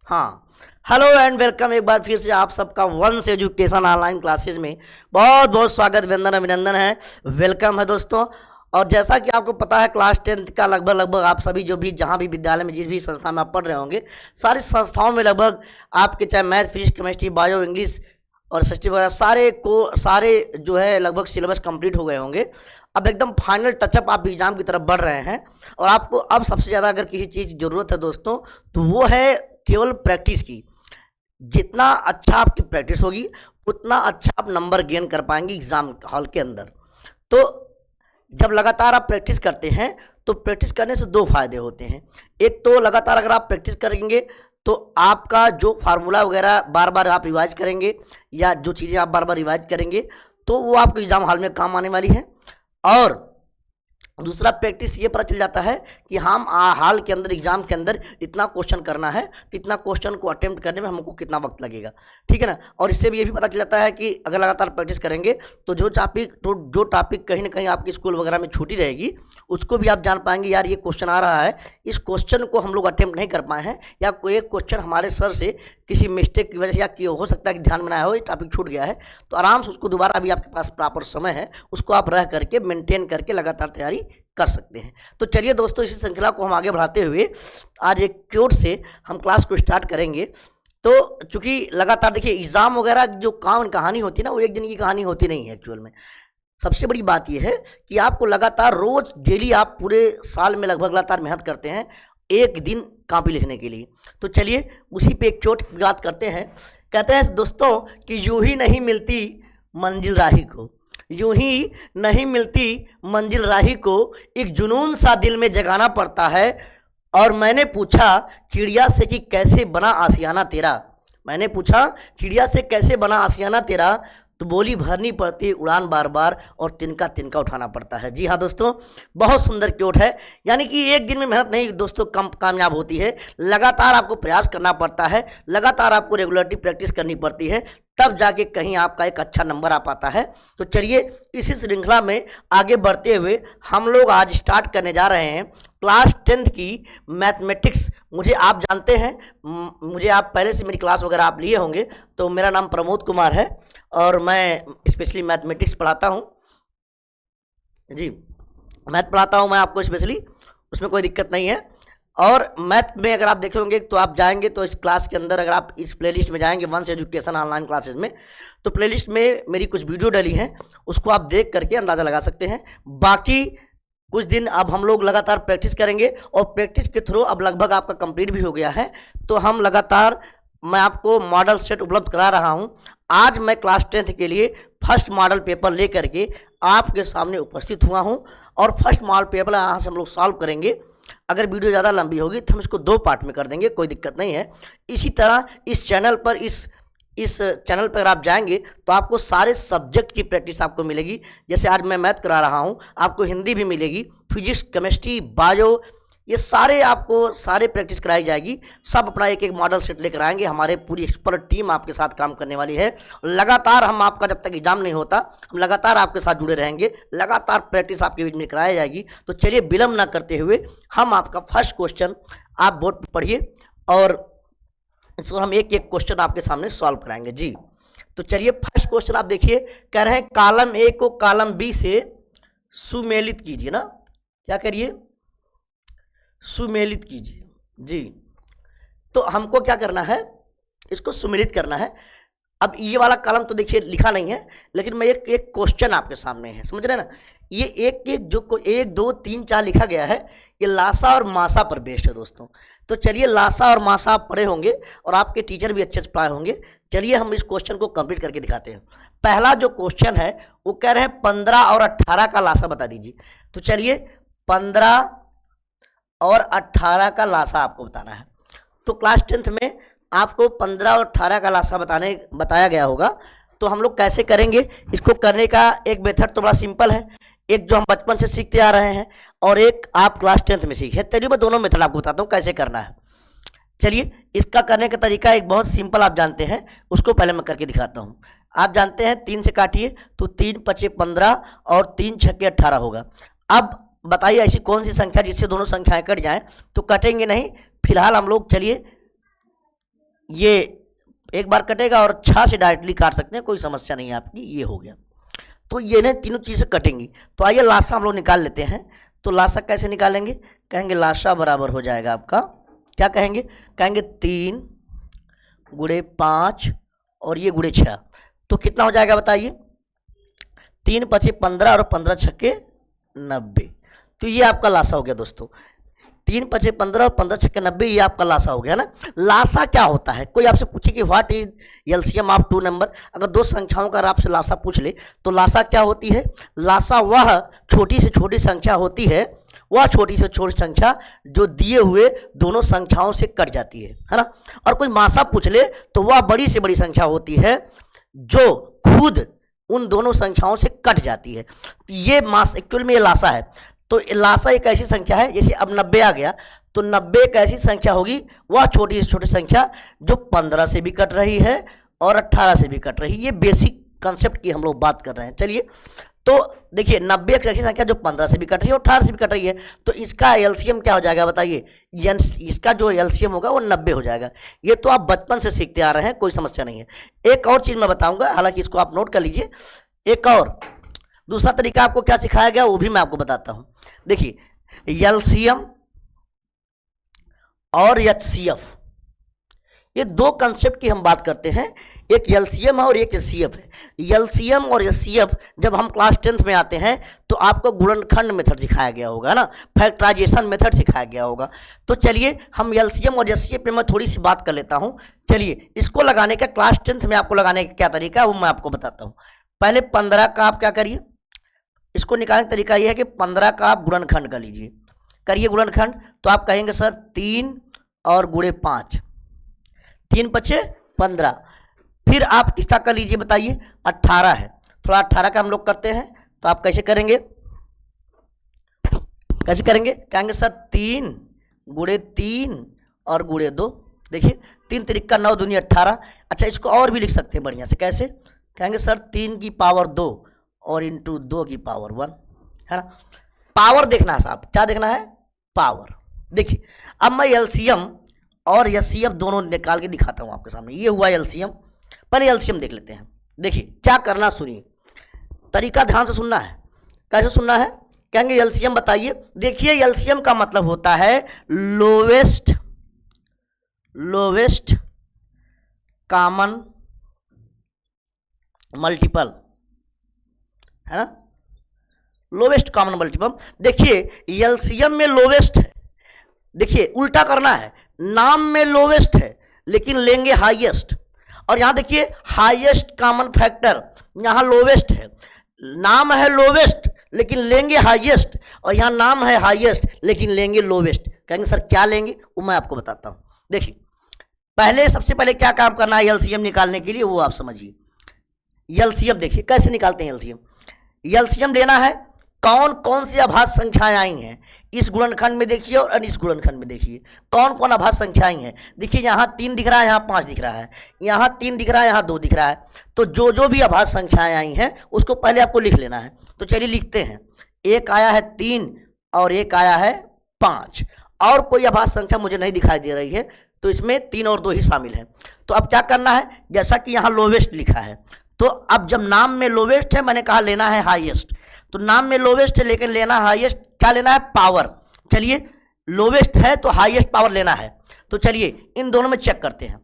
हाँ, hello and welcome एक बार फिर से आप सबका वंश एजुकेशन ऑनलाइन क्लासेस में बहुत बहुत स्वागत, वंदन अभिनंदन है, वेलकम है दोस्तों। और जैसा कि आपको पता है क्लास 10th का लगभग आप सभी जो भी जहाँ भी विद्यालय में जिस भी संस्था में आप पढ़ रहे होंगे, सारी संस्थाओं में लगभग आपके चाहे math, physics, chemistry, bio, English और सस्टी वगैरह सारे जो है लगभग सिलेबस कंप्लीट हो गए होंगे। अब एकदम फाइनल टचअप आप एग्जाम की तरफ बढ़ रहे हैं और आपको अब सबसे ज़्यादा अगर किसी चीज़ की ज़रूरत है दोस्तों तो वो है केवल प्रैक्टिस की। जितना अच्छा आपकी प्रैक्टिस होगी उतना अच्छा आप नंबर गेन कर पाएंगे एग्जाम हॉल के अंदर। तो जब लगातार आप प्रैक्टिस करते हैं तो प्रैक्टिस करने से दो फायदे होते हैं। एक तो लगातार अगर आप प्रैक्टिस करेंगे तो आपका जो फार्मूला वगैरह बार बार आप रिवाइज करेंगे या जो चीज़ें आप बार बार रिवाइज करेंगे तो वो आपको एग्जाम हॉल में काम आने वाली है। और दूसरा प्रैक्टिस ये पता चल जाता है कि हम हाल के अंदर एग्जाम के अंदर इतना क्वेश्चन करना है तो इतना क्वेश्चन को अटेम्प्ट करने में हमको कितना वक्त लगेगा, ठीक है ना। और इससे भी ये भी पता चल जाता है कि अगर लगातार प्रैक्टिस करेंगे तो जो टॉपिक कहीं ना कहीं आपकी स्कूल वगैरह में छूटी रहेगी उसको भी आप जान पाएंगे, यार ये क्वेश्चन आ रहा है, इस क्वेश्चन को हम लोग अटेम्प्ट नहीं कर पाए हैं, या कोई एक क्वेश्चन हमारे सर से किसी मिस्टेक की वजह से या हो सकता है कि ध्यान में ना हो, ये टॉपिक छूट गया है, तो आराम से उसको दोबारा भी आपके पास प्रॉपर समय है, उसको आप रह करके मेंटेन करके लगातार तैयारी कर सकते हैं। तो चलिए दोस्तों, इसी श्रृंखला को हम आगे बढ़ाते हुए आज एक क्योट से हम क्लास को स्टार्ट करेंगे। तो चूंकि लगातार देखिए एग्जाम वगैरह जो कहानी होती है ना, वो एक दिन की कहानी होती नहीं है एक्चुअल में। सबसे बड़ी बात यह है कि आपको लगातार रोज डेली आप पूरे साल में लगभग लगातार मेहनत करते हैं एक दिन कॉपी लिखने के लिए। तो चलिए उसी पे एक चोट की बात करते हैं। कहते हैं दोस्तों कि यूं ही नहीं मिलती मंजिल राही को, यूं ही नहीं मिलती मंजिल राही को, एक जुनून सा दिल में जगाना पड़ता है। और मैंने पूछा चिड़िया से कि कैसे बना आशियाना तेरा, मैंने पूछा चिड़िया से कैसे बना आशियाना तेरा, तो बोली भरनी पड़ती है उड़ान बार बार और तिनका तिनका उठाना पड़ता है। जी हाँ दोस्तों, बहुत सुंदर क्योट है। यानी कि एक दिन में मेहनत नहीं दोस्तों कामयाब होती है, लगातार आपको प्रयास करना पड़ता है, लगातार आपको रेगुलरली प्रैक्टिस करनी पड़ती है, तब जाके कहीं आपका एक अच्छा नंबर आ पाता है। तो चलिए इसी श्रृंखला में आगे बढ़ते हुए हम लोग आज स्टार्ट करने जा रहे हैं क्लास 10th की मैथमेटिक्स। मुझे आप जानते हैं, मुझे आप पहले से मेरी क्लास वगैरह आप लिए होंगे। तो मेरा नाम प्रमोद कुमार है और मैं स्पेशली मैथमेटिक्स पढ़ाता हूँ। जी, मैथ पढ़ाता हूँ मैं आपको स्पेशली, उसमें कोई दिक्कत नहीं है। और मैथ में अगर आप देखे होंगे तो आप जाएंगे तो इस क्लास के अंदर अगर आप इस प्लेलिस्ट में जाएंगे वंश एजुकेशन ऑनलाइन क्लासेस में, तो प्लेलिस्ट में मेरी कुछ वीडियो डली हैं, उसको आप देख करके अंदाज़ा लगा सकते हैं। बाकी कुछ दिन अब हम लोग लगातार प्रैक्टिस करेंगे और प्रैक्टिस के थ्रू अब लगभग आपका कंप्लीट भी हो गया है। तो हम लगातार मैं आपको मॉडल सेट उपलब्ध करा रहा हूं। आज मैं क्लास 10th के लिए फर्स्ट मॉडल पेपर ले करके आपके सामने उपस्थित हुआ हूं और फर्स्ट मॉडल पेपर यहाँ से हम लोग सॉल्व करेंगे। अगर वीडियो ज़्यादा लंबी होगी तो हम इसको 2 पार्ट में कर देंगे, कोई दिक्कत नहीं है। इसी तरह इस चैनल पर इस चैनल पर आप जाएंगे तो आपको सारे सब्जेक्ट की प्रैक्टिस आपको मिलेगी। जैसे आज मैं मैथ करा रहा हूँ, आपको हिंदी भी मिलेगी, फिजिक्स, केमिस्ट्री, बायो, ये सारे प्रैक्टिस कराई जाएगी। सब अपना एक एक मॉडल सेट लेकर आएंगे, हमारे पूरी एक्सपर्ट टीम आपके साथ काम करने वाली है। लगातार हम आपका जब तक एग्जाम नहीं होता हम लगातार आपके साथ जुड़े रहेंगे, लगातार प्रैक्टिस आपके बीच में कराई जाएगी। तो चलिए विलम्ब ना करते हुए हम आपका फर्स्ट क्वेश्चन आप बोर्ड पर पढ़िए और इसको हम एक एक क्वेश्चन आपके सामने सॉल्व कराएंगे। जी, तो चलिए फर्स्ट क्वेश्चन आप देखिए, कह रहे हैं कॉलम ए को कॉलम बी से सुमेलित कीजिए ना, क्या करिए, सुमेलित कीजिए। जी, तो हमको क्या करना है, इसको सुमेलित करना है। अब ये वाला कॉलम तो देखिए लिखा नहीं है, लेकिन मैं एक एक क्वेश्चन आपके सामने है, समझ रहे हैं ना। ये एक एक जो 1 2 3 4 लिखा गया है, ये लासा और मासा पर बेस्ड है दोस्तों। तो चलिए लासा और मासा आप पढ़े होंगे और आपके टीचर भी अच्छे से पढ़ाए होंगे। चलिए हम इस क्वेश्चन को कंप्लीट करके दिखाते हैं। पहला जो क्वेश्चन है वो कह रहे हैं 15 और 18 का लासा बता दीजिए। तो चलिए 15 और 18 का लासा आपको बताना है। तो क्लास 10th में आपको 15 और 18 का लासा बताया गया होगा। तो हम लोग कैसे करेंगे, इसको करने का एक मेथड तो बड़ा सिंपल है, एक जो हम बचपन से सीखते आ रहे हैं और एक आप क्लास 10th में सीखे। चलिए मैं दोनों मेथड आपको बताता हूँ कैसे करना है। चलिए इसका करने का तरीका एक बहुत सिंपल आप जानते हैं, उसको पहले मैं करके दिखाता हूँ। आप जानते हैं 3 से काटिए तो 3 5 15 और 3 6 18 होगा। अब बताइए ऐसी कौन सी संख्या जिससे दोनों संख्याएं कट जाएं, तो कटेंगे नहीं। फिलहाल हम लोग चलिए ये एक बार कटेगा और 6 से डायरेक्टली काट सकते हैं, कोई समस्या नहीं है आपकी। ये हो गया, तो ये ना तीनों चीज़ें कटेंगी। तो आइए लासा हम लोग निकाल लेते हैं। तो लासा कैसे निकालेंगे? कहेंगे लासा बराबर हो जाएगा आपका, क्या कहेंगे? कहेंगे 3 गुणे 5 और ये गुणे 6, तो कितना हो जाएगा बताइए? 3 पचे 15 और 15 छक्के 90। तो ये आपका लासा हो गया दोस्तों। 3 पचे 15 और 15 छक्के 90, ये आपका लासा हो गया ना। लासा क्या होता है? कोई आपसे पूछे कि what is LCM of two number, अगर दो संख्याओं का आपसे लासा पूछ ले तो लासा क्या होती है? लासा वह छोटी से छोटी संख्या होती है, वह छोटी से छोटी संख्या जो दिए हुए दोनों संख्याओं से कट जाती है ना। और कोई मासा पूछ ले तो वह बड़ी से बड़ी संख्या होती है जो खुद उन दोनों संख्याओं से कट जाती है। ये मास एक्चुअल में ये लासा है। तो लासा एक ऐसी संख्या है, जैसे अब 90 आ गया तो 90 एक ऐसी संख्या होगी, वह छोटी से छोटी संख्या जो 15 से भी कट रही है और 18 से भी कट रही है। ये बेसिक कंसेप्ट की हम लोग बात कर रहे हैं। चलिए, तो देखिए 90 एक ऐसी संख्या जो 15 से भी कट रही है और 18 से भी कट रही है, तो इसका एलसीएम क्या हो जाएगा बताइए? इसका जो एलसीएम होगा वो 90 हो जाएगा। ये तो आप बचपन से सीखते आ रहे हैं, कोई समस्या नहीं है। एक और चीज़ मैं बताऊंगा, हालांकि इसको आप नोट कर लीजिए। एक और दूसरा तरीका आपको क्या सिखाया गया वो भी मैं आपको बताता हूं। देखिए एलसीएम और एचसीएफ, ये दो कंसेप्ट की हम बात करते हैं। एक एलसीएम है और एक एचसीएफ है। एलसीएम और एचसीएफ जब हम क्लास 10th में आते हैं तो आपको गुणनखंड मेथड सिखाया गया होगा ना, फैक्टराइजेशन मेथड सिखाया गया होगा। तो चलिए हम एलसीएम और एचसीएफ पे मैं थोड़ी सी बात कर लेता हूं। चलिए, इसको लगाने का क्लास 10th में आपको लगाने का क्या तरीका है वो मैं आपको बताता हूं। पहले 15 का आप क्या करिए, इसको निकालने का तरीका यह है कि 15 का आप गुणनखंड कर लीजिए। करिए गुणनखंड, तो आप कहेंगे सर 3 और गुणे 5, 3 पचे 15। फिर आप किसका कर लीजिए बताइए? 18 है, थोड़ा 18 का हम लोग करते हैं, तो आप कैसे करेंगे? कैसे करेंगे? कहेंगे सर 3 गुणे 3 और गुणे 2। देखिए 3 तिरिक्का 9 दूनी 18। अच्छा, इसको और भी लिख सकते हैं बढ़िया से, कैसे? कहेंगे सर 3 की पावर 2 और इंटू 2 की पावर 1, है ना। पावर देखना है साहब, क्या देखना है? पावर। देखिए अब मैं एलसीएम और एचसीएफ दोनों निकाल के दिखाता हूं आपके सामने। ये हुआ एलसीएम, पहले एलसीएम देख लेते हैं। देखिए क्या करना, सुनिए, तरीका ध्यान से सुनना है। कैसे सुनना है? कहेंगे एलसीएम बताइए। देखिए एलसीएम का मतलब होता है लोवेस्ट कॉमन मल्टीपल, है ना, लोवेस्ट कॉमन मल्टीपल। देखिए एलसीएम में लोवेस्ट है, देखिए उल्टा करना है, नाम में लोवेस्ट है लेकिन लेंगे हाईएस्ट। और यहां देखिए हाईएस्ट कॉमन फैक्टर, यहां लोवेस्ट है, नाम है लोवेस्ट लेकिन लेंगे हाईएस्ट, और यहां नाम है हाईएस्ट लेकिन लेंगे लोवेस्ट। कहेंगे सर क्या लेंगे, वो मैं आपको बताता हूं। देखिए पहले सबसे पहले क्या काम करना है एलसीएम निकालने के लिए, वो आप समझिए। एलसीएम देखिए कैसे निकालते हैं एलसीएम। एलसीएम लेना है, कौन कौन सी अभाज्य संख्याएं आई हैं इस गुणनखंड में देखिए और इस गुणनखंड में देखिए कौन कौन अभाज्य संख्याएं हैं। देखिए यहाँ 3 दिख रहा है, यहाँ 5 दिख रहा है, यहाँ 3 दिख रहा है, यहाँ 2 दिख रहा है। तो जो जो भी अभाज्य संख्याएं आई हैं उसको पहले आपको लिख लेना है। तो चलिए लिखते हैं। एक आया है 3 और एक आया है 5, और कोई अभाज्य संख्या मुझे नहीं दिखाई दे रही है, तो इसमें 3 और 2 ही शामिल है। तो अब क्या करना है, जैसा कि यहाँ लोवेस्ट लिखा है, तो अब जब नाम में लोवेस्ट है, मैंने कहा लेना है हाईएस्ट, तो नाम में लोवेस्ट है लेकिन लेना हाईएस्ट, क्या लेना है? पावर। चलिए लोवेस्ट है तो हाईएस्ट पावर लेना है। तो चलिए इन दोनों में चेक करते हैं।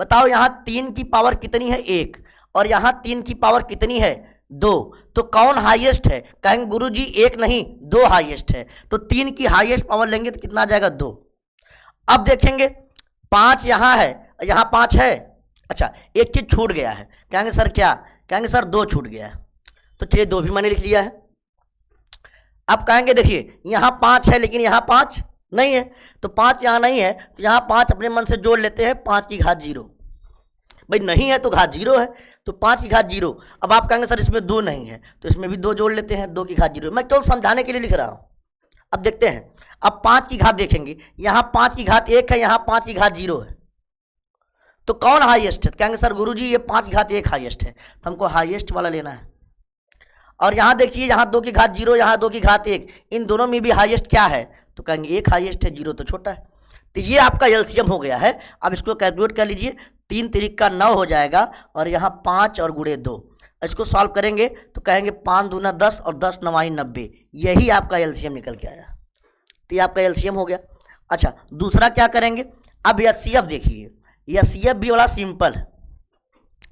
बताओ यहाँ 3 की पावर कितनी है? 1, और यहाँ 3 की पावर कितनी है? 2। तो कौन हाईएस्ट है? कहेंगे गुरुजी 1 नहीं 2 हाईएस्ट है। तो 3 की हाईएस्ट पावर लेंगे तो कितना आ जाएगा? 2। अब देखेंगे 5 यहाँ है, यहाँ 5 है। अच्छा, एक चीज छूट गया है। कहेंगे सर क्या? कहेंगे सर 2 छूट गया है। तो चलिए 2 भी मैंने लिख लिया है। अब कहेंगे देखिए यहाँ 5 है लेकिन यहाँ 5 नहीं है, तो 5 यहाँ नहीं है, तो यहाँ 5 अपने मन से जोड़ लेते हैं, 5 की घात 0। भाई नहीं है तो घात 0 है, तो 5 की घात 0। अब आप कहेंगे सर इसमें 2 नहीं है, तो इसमें भी 2 जोड़ लेते हैं, 2 की घात 0। मैं केवल समझाने के लिए लिख रहा हूँ। अब देखते हैं, अब 5 की घात देखेंगे, यहाँ 5 की घात 1 है, यहाँ 5 की घात 0 है। तो कौन हाईएस्ट है? कहेंगे सर गुरुजी ये 5 की घात 1 हाईएस्ट है, तो हमको हाईएस्ट वाला लेना है। और यहाँ देखिए यहाँ 2 की घात 0, यहाँ 2 की घात 1, इन दोनों में भी हाईएस्ट क्या है? तो कहेंगे 1 हाईएस्ट है, 0 तो छोटा है। तो ये आपका एलसीएम हो गया है। अब इसको कैलकुलेट कर लीजिए, 3 तिरिक का 9 हो जाएगा और यहाँ 5 और गुणे 2। इसको सॉल्व करेंगे तो कहेंगे 5 दूना 10 और 10 9 90, यही आपका एलसीएम निकल के आया। तो ये आपका एलसीएम हो गया। अच्छा, दूसरा क्या करेंगे, अब एचसीएफ देखिए, एचसीएफ भी बड़ा सिंपल है।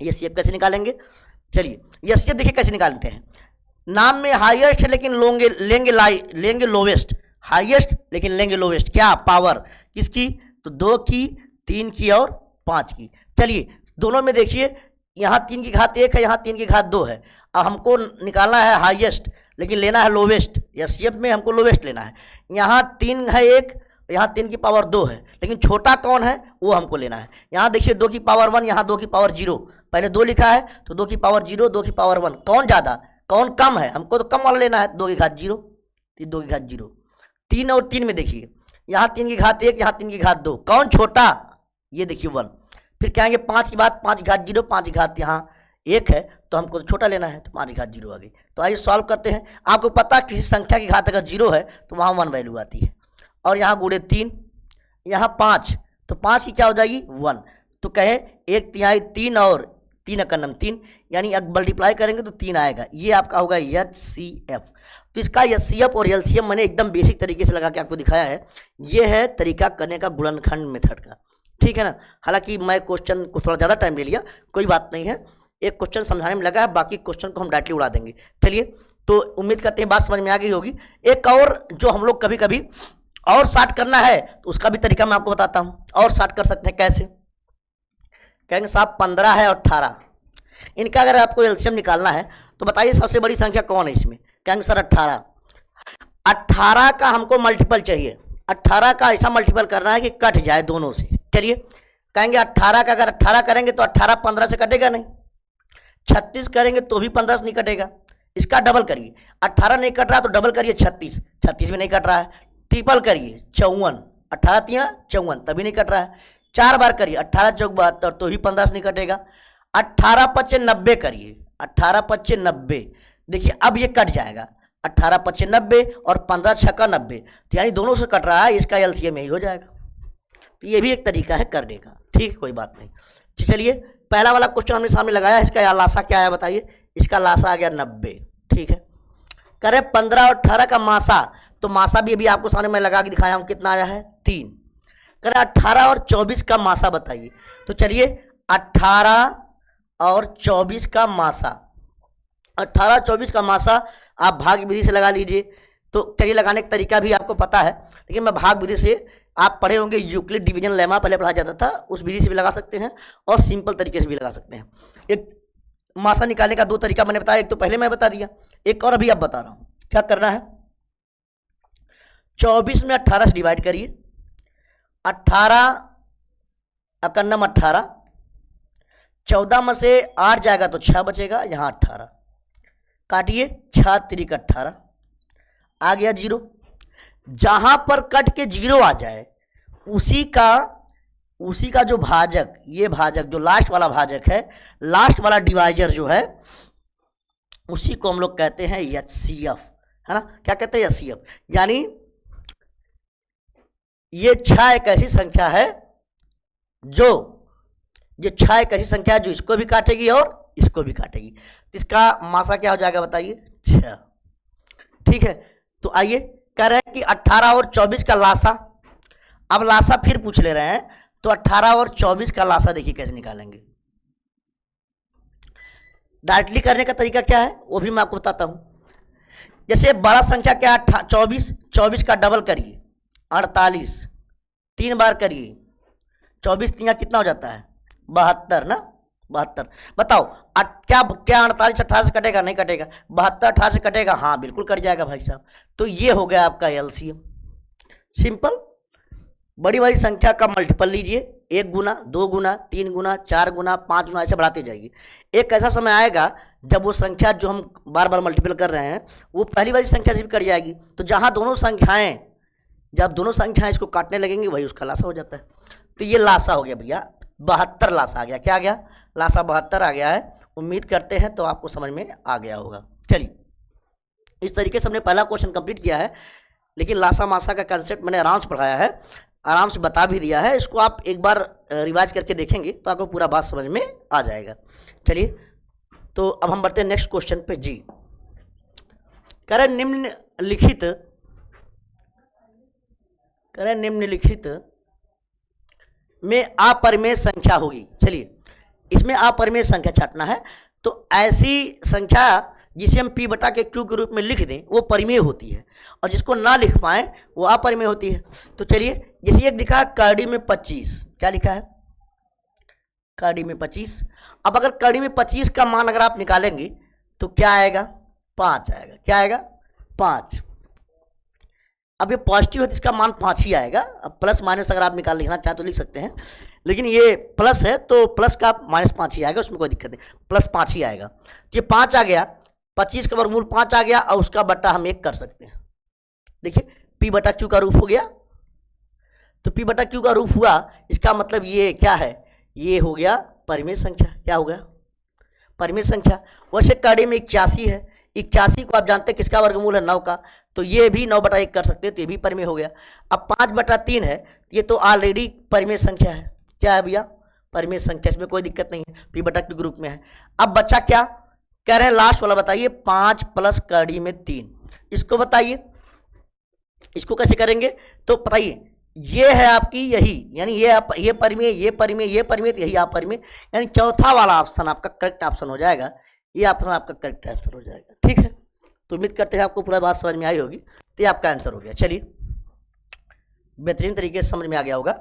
एचसीएफ कैसे निकालेंगे, चलिए एचसीएफ देखिए कैसे निकालते हैं। नाम में हाईएस्ट है लेकिन लेंगे लोवेस्ट, हाईएस्ट लेकिन लेंगे लोवेस्ट, क्या पावर किसकी, तो 2 की, 3 की और 5 की। चलिए दोनों में देखिए, यहाँ 3 की घात 1 है, यहाँ 3 की घात 2 है। अब हमको निकालना है हाईएस्ट लेकिन लेना है लोवेस्ट, एचसीएफ में हमको लोवेस्ट लेना है। यहाँ 3 है 1, यहाँ 3 की पावर 2 है, लेकिन छोटा कौन है वो हमको लेना है। यहाँ देखिए 2 की पावर 1, यहाँ 2 की पावर 0, पहले 2 लिखा है तो 2 की पावर 0, 2 की पावर 1, कौन ज़्यादा कौन कम है, हमको तो कम वाला लेना है, 2 की घात 0, 2 की घात 0। 3 और 3 में देखिए, यहाँ 3 की घात 1, यहाँ 3 की घात 2, कौन छोटा, ये देखिए 1। फिर कहेंगे 5 की बात, 5 की घात 0, 5 की घात यहाँ 1 है तो हमको तो छोटा लेना है, तो 5 की घात 0 आ गई। तो आइए सॉल्व करते हैं। आपको पता है किसी संख्या की घात अगर 0 है तो वहाँ 1 वैल्यू आती है, और यहाँ गुणे 3, यहाँ 5, तो 5 की क्या हो जाएगी 1। तो कहे 1/3 3 और 3 एकम 3, यानी अब मल्टीप्लाई करेंगे तो 3 आएगा, ये आपका होगा एचसीएफ। तो इसका एचसीएफ और एलसीएम मैंने एकदम बेसिक तरीके से लगा के आपको दिखाया है। ये है तरीका करने का गुणनखंड मेथड का, ठीक है ना। हालांकि मैं क्वेश्चन को थोड़ा ज़्यादा टाइम ले लिया, कोई बात नहीं है, एक क्वेश्चन समझाने में लगा है, बाकी क्वेश्चन को हम डायरेक्टली उड़ा देंगे। चलिए, तो उम्मीद करते हैं बात समझ में आ गई होगी। एक और जो हम लोग कभी कभी और शार्ट करना है तो उसका भी तरीका मैं आपको बताता हूँ। और शार्ट कर सकते हैं कैसे, कहेंगे साहब 15 है और 18, इनका अगर आपको एलसीएम निकालना है तो बताइए सबसे बड़ी संख्या कौन है इसमें, कहेंगे सर 18। 18 का हमको मल्टीपल चाहिए, 18 का ऐसा मल्टीपल करना है कि कट जाए दोनों से। चलिए कहेंगे 18 का अगर 18 करेंगे तो 18 15 से कटेगा नहीं, 36 करेंगे तो भी 15 से नहीं कटेगा। इसका डबल करिए, 18 नहीं कट रहा तो डबल करिए 36, 36 में नहीं कट रहा है, ट्रिपल करिए 54, 18 3 54 तभी नहीं कट रहा है। 4 बार करिए 18 चौक 72 तो भी 15 से नहीं कटेगा। 18 5 90 करिए, 18 5 90, देखिए अब ये कट जाएगा, 18 5 90 और 15 6 90, तो यानी दोनों से कट रहा है, इसका एलसीएम यही हो जाएगा। तो ये भी एक तरीका है करने का, ठीक है, कोई बात नहीं। तो चलिए पहला वाला क्वेश्चन हमने सामने लगाया, इसका लासा क्या है बताइए, इसका लासा आ गया 90, ठीक है। करें 15 और 18 का मासा, तो मासा भी अभी आपको सामने मैं लगा के दिखाया हूँ, कितना आया है 3। करें 18 और 24 का मासा बताइए, तो चलिए 18 और 24 का मासा, 18 24 का मासा आप भाग विधि से लगा लीजिए। तो चलिए लगाने का तरीका भी आपको पता है, लेकिन मैं भाग विधि से, आप पढ़े होंगे यूक्लिड डिवीजन लेमा पहले पढ़ा जाता था, उस विधि से भी लगा सकते हैं और सिंपल तरीके से भी लगा सकते हैं। एक मासा निकालने का 2 तरीका मैंने बताया, एक तो पहले मैं बता दिया, एक और अभी अब बता रहा हूँ। क्या करना है, 24 में 18 से डिवाइड करिए, 18 आपका नम 18, 14 में से 8 जाएगा तो 6 बचेगा, यहाँ 18 काटिए, 6 3 18 आ गया 0। जहां पर कट के 0 आ जाए उसी का जो भाजक, ये भाजक जो लास्ट वाला भाजक है, लास्ट वाला डिवाइजर जो है, उसी को हम लोग कहते हैं एचसीएफ, है ना। क्या कहते हैं एचसीएफ, यानी ये 6 एक ऐसी संख्या है जो, ये 6 एक ऐसी संख्या है जो इसको भी काटेगी और इसको भी काटेगी। तो इसका मासा क्या हो जाएगा बताइए 6, ठीक है। तो आइए कह रहे हैं कि 18 और 24 का लासा, अब लासा फिर पूछ ले रहे हैं, तो 18 और 24 का लासा देखिए कैसे निकालेंगे। डायरेक्टली करने का तरीका क्या है वो भी मैं आपको बताता हूं। जैसे बड़ा संख्या क्या है 24, 24 का डबल करिए 48, 3 बार करिए, 24 3 कितना हो जाता है 72 ना, 72। बताओ क्या 48 18 से कटेगा, नहीं कटेगा, 72 18 से कटेगा, हाँ बिल्कुल कट जाएगा भाई साहब। तो ये हो गया आपका एलसीएम, सिंपल। बड़ी बड़ी संख्या का मल्टीपल लीजिए, 1 गुना 2 गुना 3 गुना 4 गुना 5 गुना ऐसे बढ़ाते जाइए। एक ऐसा समय आएगा जब वो संख्या जो हम बार बार मल्टीपल कर रहे हैं वो पहली वाली संख्या से भी कट जाएगी, तो जहाँ दोनों संख्याएं, जब दोनों संख्याएं इसको काटने लगेंगी वही उसका लासा हो जाता है। तो ये लासा हो गया भैया, 72 लासा आ गया। क्या आ गया, लासा 72 आ गया है। उम्मीद करते हैं तो आपको समझ में आ गया होगा। चलिए इस तरीके से हमने पहला क्वेश्चन कंप्लीट किया है, लेकिन लासा मासा का कंसेप्ट मैंने आराम से पढ़ाया है। आराम से बता भी दिया है, इसको आप एक बार रिवाइज करके देखेंगे तो आपको पूरा बात समझ में आ जाएगा। चलिए, तो अब हम बढ़ते हैं नेक्स्ट क्वेश्चन पे जी। कह रहे निम्नलिखित में अपरिमेय संख्या होगी। चलिए, इसमें अपरिमेय संख्या छाटना है, तो ऐसी संख्या जिसे हम p बटा के q के रूप में लिख दें वो परिमेय होती है, और जिसको ना लिख पाए वो अपरिमेय होती है। तो चलिए, जैसे एक लिखा है कड़ी में 25, क्या लिखा है कड़ी में 25। अब अगर कड़ी में 25 का मान अगर आप निकालेंगे तो क्या आएगा, 5 आएगा। क्या आएगा, 5। अब ये पॉजिटिव है तो इसका मान 5 ही आएगा। अब प्लस माइनस अगर आप निकाल लिखना चाहें तो लिख सकते हैं, लेकिन ये प्लस है तो प्लस का -5 ही आएगा, उसमें कोई दिक्कत नहीं, +5 ही आएगा। तो ये 5 आ गया, 25 का वर्गमूल 5 आ गया, और उसका बट्टा हम 1 कर सकते हैं। देखिए, p बटा q का रूप हो गया, तो p बटा q का रूप हुआ, इसका मतलब ये क्या है, ये हो गया परिमेय संख्या। क्या हो गया, परिमेय संख्या। वैसे कड़ी में 81 है, 81 को आप जानते हैं किसका वर्गमूल है, 9 का, तो ये भी 9 बटा 1 कर सकते हैं, तो ये भी परिमेय हो गया। अब 5 बटा 3 है, ये तो ऑलरेडी परिमेय संख्या है। क्या है भैया, परिमेय संख्या, इसमें कोई दिक्कत नहीं है, p बटा q के रूप में है। अब बच्चा क्या कह रहे हैं, लास्ट वाला बताइए, 5 प्लस कड़ी में 3, इसको बताइए, इसको कैसे करेंगे, तो बताइए, ये है आपकी यही, यानी ये परिमेय, ये परिमेय, ये परिमेय, तो यही आप परिमेय, यानी चौथा वाला ऑप्शन आपका करेक्ट ऑप्शन हो जाएगा, ये ऑप्शन आपका करेक्ट आंसर हो जाएगा। ठीक है, तो उम्मीद करते हैं आपको पूरा बात समझ में आई होगी, तो ये आपका आंसर हो गया। चलिए, बेहतरीन तरीके से समझ में आ गया होगा।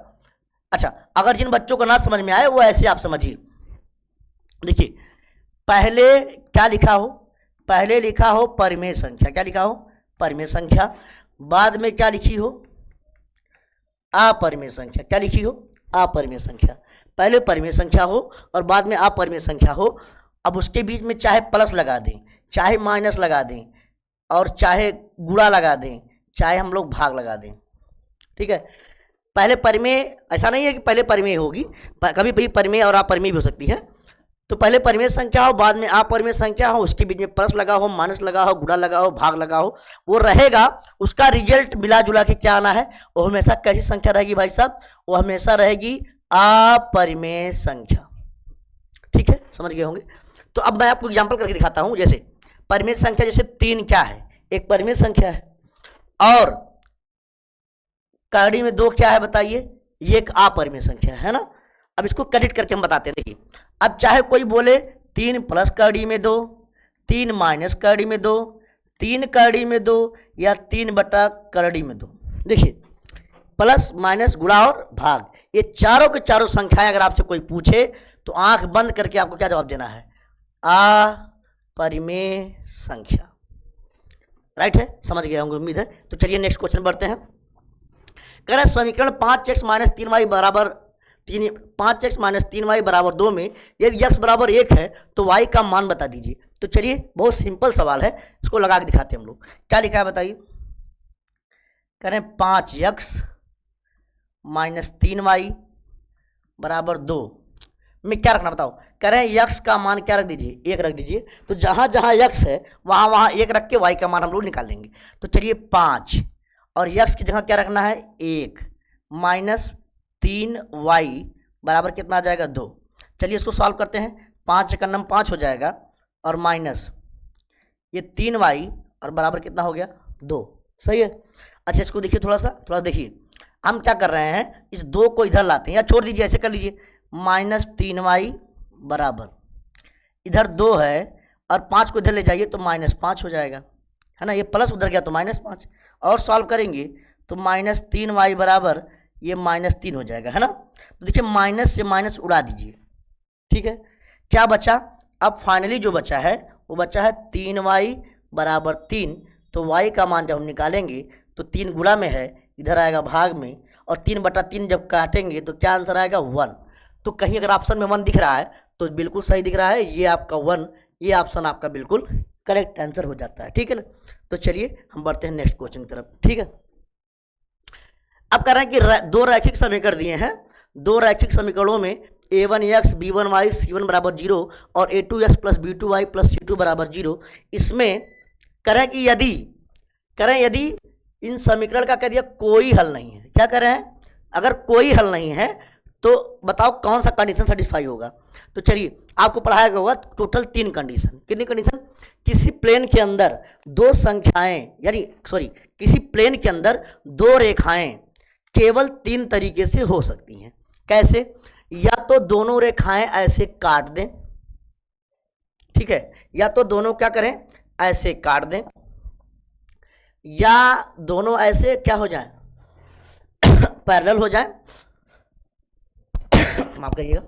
अच्छा, अगर जिन बच्चों को ना समझ में आए वो ऐसे आप समझिए। देखिए, पहले क्या लिखा हो, पहले लिखा हो परिमेय संख्या, क्या लिखा हो, परिमेय संख्या। बाद में क्या लिखी हो, अपरिमेय संख्या। क्या लिखी हो, अपरिमेय संख्या। पहले परिमेय संख्या हो और बाद में अपरिमेय संख्या हो। अब उसके बीच में चाहे प्लस लगा दें, चाहे माइनस लगा दें, और चाहे गुणा लगा दें, चाहे हम लोग भाग लगा दें। ठीक है, पहले परिमेय, ऐसा नहीं है कि पहले परिमेय होगी, कभी भी परिमेय और अपरिमेय भी हो सकती है। तो पहले परिमेय संख्या हो, बाद में अपरिमेय संख्या हो, उसके बीच में प्लस लगा हो, माइनस लगा हो, गुणा लगा हो, भाग लगा हो, वो रहेगा, उसका रिजल्ट मिला जुला के क्या आना है, वो हमेशा कैसी संख्या रहेगी भाई साहब, वो हमेशा रहेगी अपरिमेय संख्या। ठीक है, समझ गए होंगे। तो अब मैं आपको एग्जाम्पल करके दिखाता हूं। जैसे परिमेय संख्या, जैसे 3 क्या है, एक परिमेय संख्या है, और कड़ी में 2 क्या है बताइए, ये एक अपरिमेय संख्या है ना। अब इसको करेक्ट करके हम बताते हैं। देखिए, अब चाहे कोई बोले 3 प्लस कड़ी में 2, 3 माइनस कड़ी में 2, 3 कड़ी में 2, या 3 बटा कड़ी में 2। देखिए, प्लस माइनस गुणा और भाग, ये चारों के चारों संख्याएं अगर आपसे कोई पूछे तो आंख बंद करके आपको क्या जवाब देना है, अपरिमेय संख्या। राइट है, समझ गए होंगे उम्मीद है। तो चलिए नेक्स्ट क्वेश्चन बढ़ते हैं। कह रहा है समीकरण 5x माइनस 3y बराबर 5x माइनस 3y बराबर 2 में यदि x बराबर 1 है तो y का मान बता दीजिए। तो चलिए, बहुत सिंपल सवाल है, इसको लगा के दिखाते हैं हम लोग। क्या लिखा है बताइए, कह रहे हैं 5x माइनस 3y बराबर 2 में क्या रखना बताओ। कह रहे हैं x का मान क्या रख दीजिए, 1 रख दीजिए। तो जहाँ जहाँ x है वहाँ वहाँ 1 रख के y का मान हम लोग निकाल लेंगे। तो चलिए, 5 और x की जगह क्या रखना है, 1 माइनस 3y बराबर कितना आ जाएगा, 2। चलिए इसको सॉल्व करते हैं। 5 का नम 5 हो जाएगा, और माइनस ये 3y, और बराबर कितना हो गया, 2। सही है। अच्छा, इसको देखिए, थोड़ा देखिए, हम क्या कर रहे हैं, इस 2 को इधर लाते हैं, या छोड़ दीजिए, ऐसे कर लीजिए, माइनस 3y बराबर, इधर 2 है और 5 को इधर ले जाइए तो -5 हो जाएगा, है ना। ये प्लस उधर गया तो -5, और सॉल्व करेंगे तो माइनस 3y बराबर ये -3 हो जाएगा, है ना। तो देखिए, माइनस से माइनस उड़ा दीजिए। ठीक है, क्या बचा, अब फाइनली जो बचा है वो बचा है 3y बराबर 3। तो y का मान जब हम निकालेंगे तो 3 गुणा में है, इधर आएगा भाग में, और 3 बटा 3 जब काटेंगे तो क्या आंसर आएगा, 1। तो कहीं अगर ऑप्शन में 1 दिख रहा है तो बिल्कुल सही दिख रहा है, ये आपका 1, ये ऑप्शन आपका बिल्कुल करेक्ट आंसर हो जाता है। ठीक है ना। तो चलिए हम बढ़ते हैं नेक्स्ट क्वेश्चन की तरफ। ठीक है, अब कह रहे हैं कि 2 रैखिक समीकरण दिए हैं। 2 रैखिक समीकरणों में a1x b1y c1 बराबर 0 और a2x plus b2y plus c2 बराबर 0। इसमें कह रहे हैं कि यदि इन समीकरण का कह दिया कोई हल नहीं है, क्या कह रहे हैं, अगर कोई हल नहीं है तो बताओ कौन सा कंडीशन सेटिस्फाई होगा। तो चलिए आपको पढ़ाया गया होगा टोटल 3 कंडीशन। कितनी कंडीशन? किसी प्लेन के अंदर दो संख्याएं किसी प्लेन के अंदर 2 रेखाएं केवल 3 तरीके से हो सकती हैं। कैसे? या तो दोनों रेखाएं ऐसे काट दें, ठीक है, या तो दोनों क्या करें, ऐसे काट दें, या दोनों ऐसे क्या हो जाए, पैरेलल हो जाए, माफ करिएगा,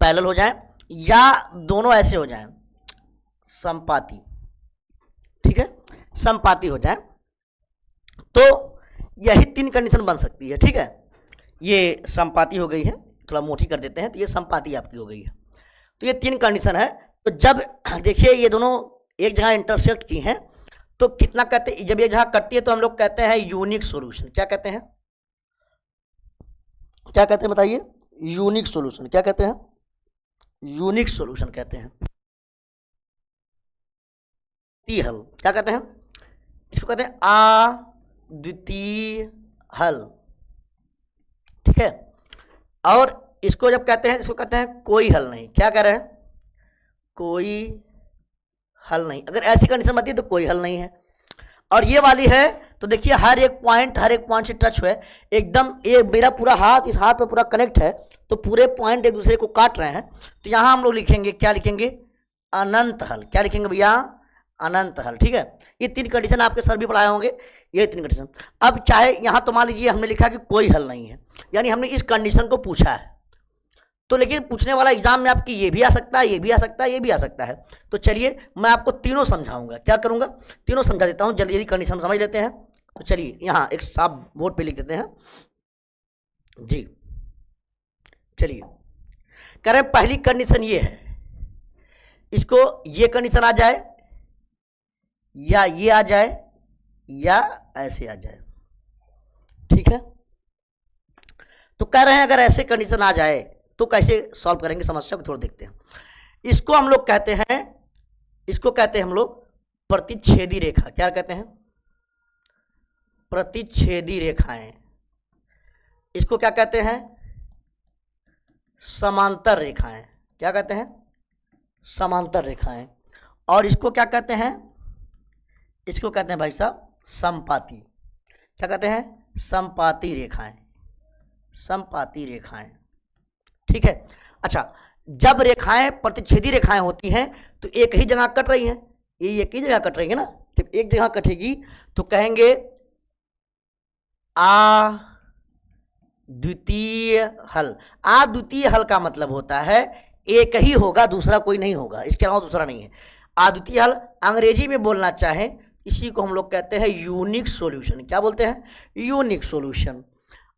पैरेलल हो जाए, या दोनों ऐसे हो जाए, समपाती, ठीक है, समपाती हो जाए। तो यही 3 कंडीशन बन सकती है, ठीक है। ये समपाती हो गई है, थोड़ा मोटी कर देते हैं, तो ये समपाती आपकी हो गई है। तो ये 3 कंडीशन है। तो जब देखिए ये दोनों एक जगह इंटरसेक्ट की हैं तो कितना कहते हैं, जब ये जगह कटती है तो हम लोग कहते हैं यूनिक सॉल्यूशन। क्या कहते हैं, क्या कहते हैं बताइए? Unique solution. क्या कहते हैं? यूनिक सॉल्यूशन कहते हैं। हल क्या कहते हैं? इसको कहते हैं अद्वितीय हल, ठीक है। और इसको जब कहते हैं, इसको कहते हैं कोई हल नहीं। क्या कह रहे हैं? कोई हल नहीं। अगर ऐसी कंडीशन आती है तो कोई हल नहीं है। और ये वाली है तो देखिए हर एक पॉइंट से टच हुए एकदम, ये मेरा पूरा हाथ इस हाथ पे पूरा कनेक्ट है, तो पूरे पॉइंट एक दूसरे को काट रहे हैं। तो यहाँ हम लोग लिखेंगे, क्या लिखेंगे? अनंत हल। क्या लिखेंगे भैया? अनंत हल, ठीक है। ये 3 कंडीशन आपके सर भी पढ़ाए होंगे, ये 3 कंडीशन। अब चाहे यहाँ तो मान लीजिए हमने लिखा कि कोई हल नहीं है, यानी हमने इस कंडीशन को पूछा है, तो लेकिन पूछने वाला एग्जाम में आपकी ये भी आ सकता है, ये भी आ सकता है, ये भी आ सकता है। तो चलिए मैं आपको तीनों समझाऊंगा। क्या करूंगा? तीनों समझा देता हूं, जल्दी जल्दी कंडीशन समझ लेते हैं। तो चलिए यहाँ एक साफ बोर्ड पे लिख देते हैं जी। चलिए कह रहे पहली कंडीशन ये है, इसको ये कंडीशन आ जाए, या ये आ जाए, या ऐसे आ जाए, ठीक है। तो कह रहे हैं अगर ऐसे कंडीशन आ जाए तो कैसे सॉल्व करेंगे समस्या को, थोड़ा देखते हैं। इसको हम लोग कहते हैं, इसको कहते हैं हम लोग प्रतिच्छेदी रेखा। क्या कहते हैं? प्रतिच्छेदी रेखाएं। इसको क्या कहते हैं? समांतर रेखाएं। क्या कहते हैं? समांतर रेखाएं। और इसको क्या कहते हैं? इसको कहते हैं भाई साहब समपाती। क्या कहते हैं? समपाती रेखाएं। समपाती रेखाएं, ठीक है। अच्छा, जब रेखाएं प्रतिच्छेदी रेखाएं होती हैं तो एक ही जगह कट रही हैं, ये एक ही जगह कट रही है ना। जब एक जगह कटेगी तो कहेंगे अद्वितीय हल। अद्वितीय हल का मतलब होता है एक ही होगा, दूसरा कोई नहीं होगा, इसके अलावा दूसरा नहीं है। अद्वितीय हल अंग्रेजी में बोलना चाहें इसी को हम लोग कहते हैं यूनिक सॉल्यूशन। क्या बोलते हैं? Unique solution.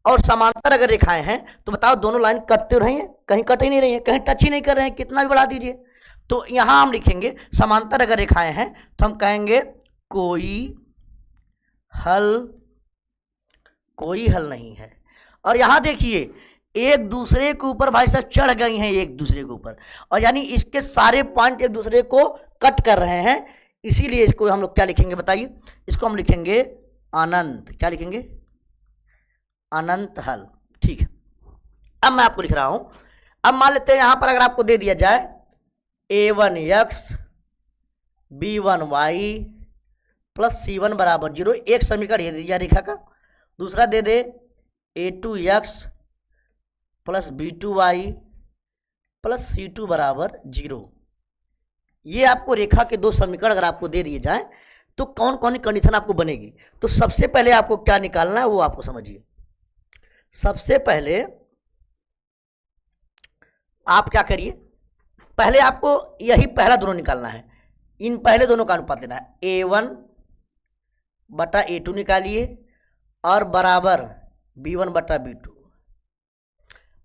और समांतर अगर रेखाएं हैं तो बताओ दोनों लाइन कटते रही हैं, कहीं कट ही नहीं रही है, कहीं टच ही नहीं कर रहे हैं, कितना भी बढ़ा दीजिए। तो यहां हम लिखेंगे समांतर अगर रेखाएं हैं तो हम कहेंगे कोई हल नहीं है। और यहां देखिए एक दूसरे के ऊपर भाई साहब चढ़ गई हैं, एक दूसरे के ऊपर, और यानी इसके सारे पॉइंट एक दूसरे को कट कर रहे हैं, इसीलिए इसको हम लोग क्या लिखेंगे बताइए? इसको हम लिखेंगे अनंत। क्या लिखेंगे? अनंत हल, ठीक है। अब मैं आपको लिख रहा हूं, अब मान लेते हैं यहां पर अगर आपको दे दिया जाए a1x b1y प्लस c1 बराबर 0, एक समीकरण ये दे दिया रेखा का, दूसरा दे दे a2x plus b2y plus c2 बराबर 0। ये आपको रेखा के 2 समीकरण अगर आपको दे दिए जाए तो कौन कौन सी कंडीशन आपको बनेगी? तो सबसे पहले आपको क्या निकालना है वो आपको समझिए। सबसे पहले आप क्या करिए, पहले आपको यही पहला दोनों निकालना है, इन पहले दोनों का अनुपात लेना है। a1 बटा a2 निकालिए और बराबर b1 बटा b2।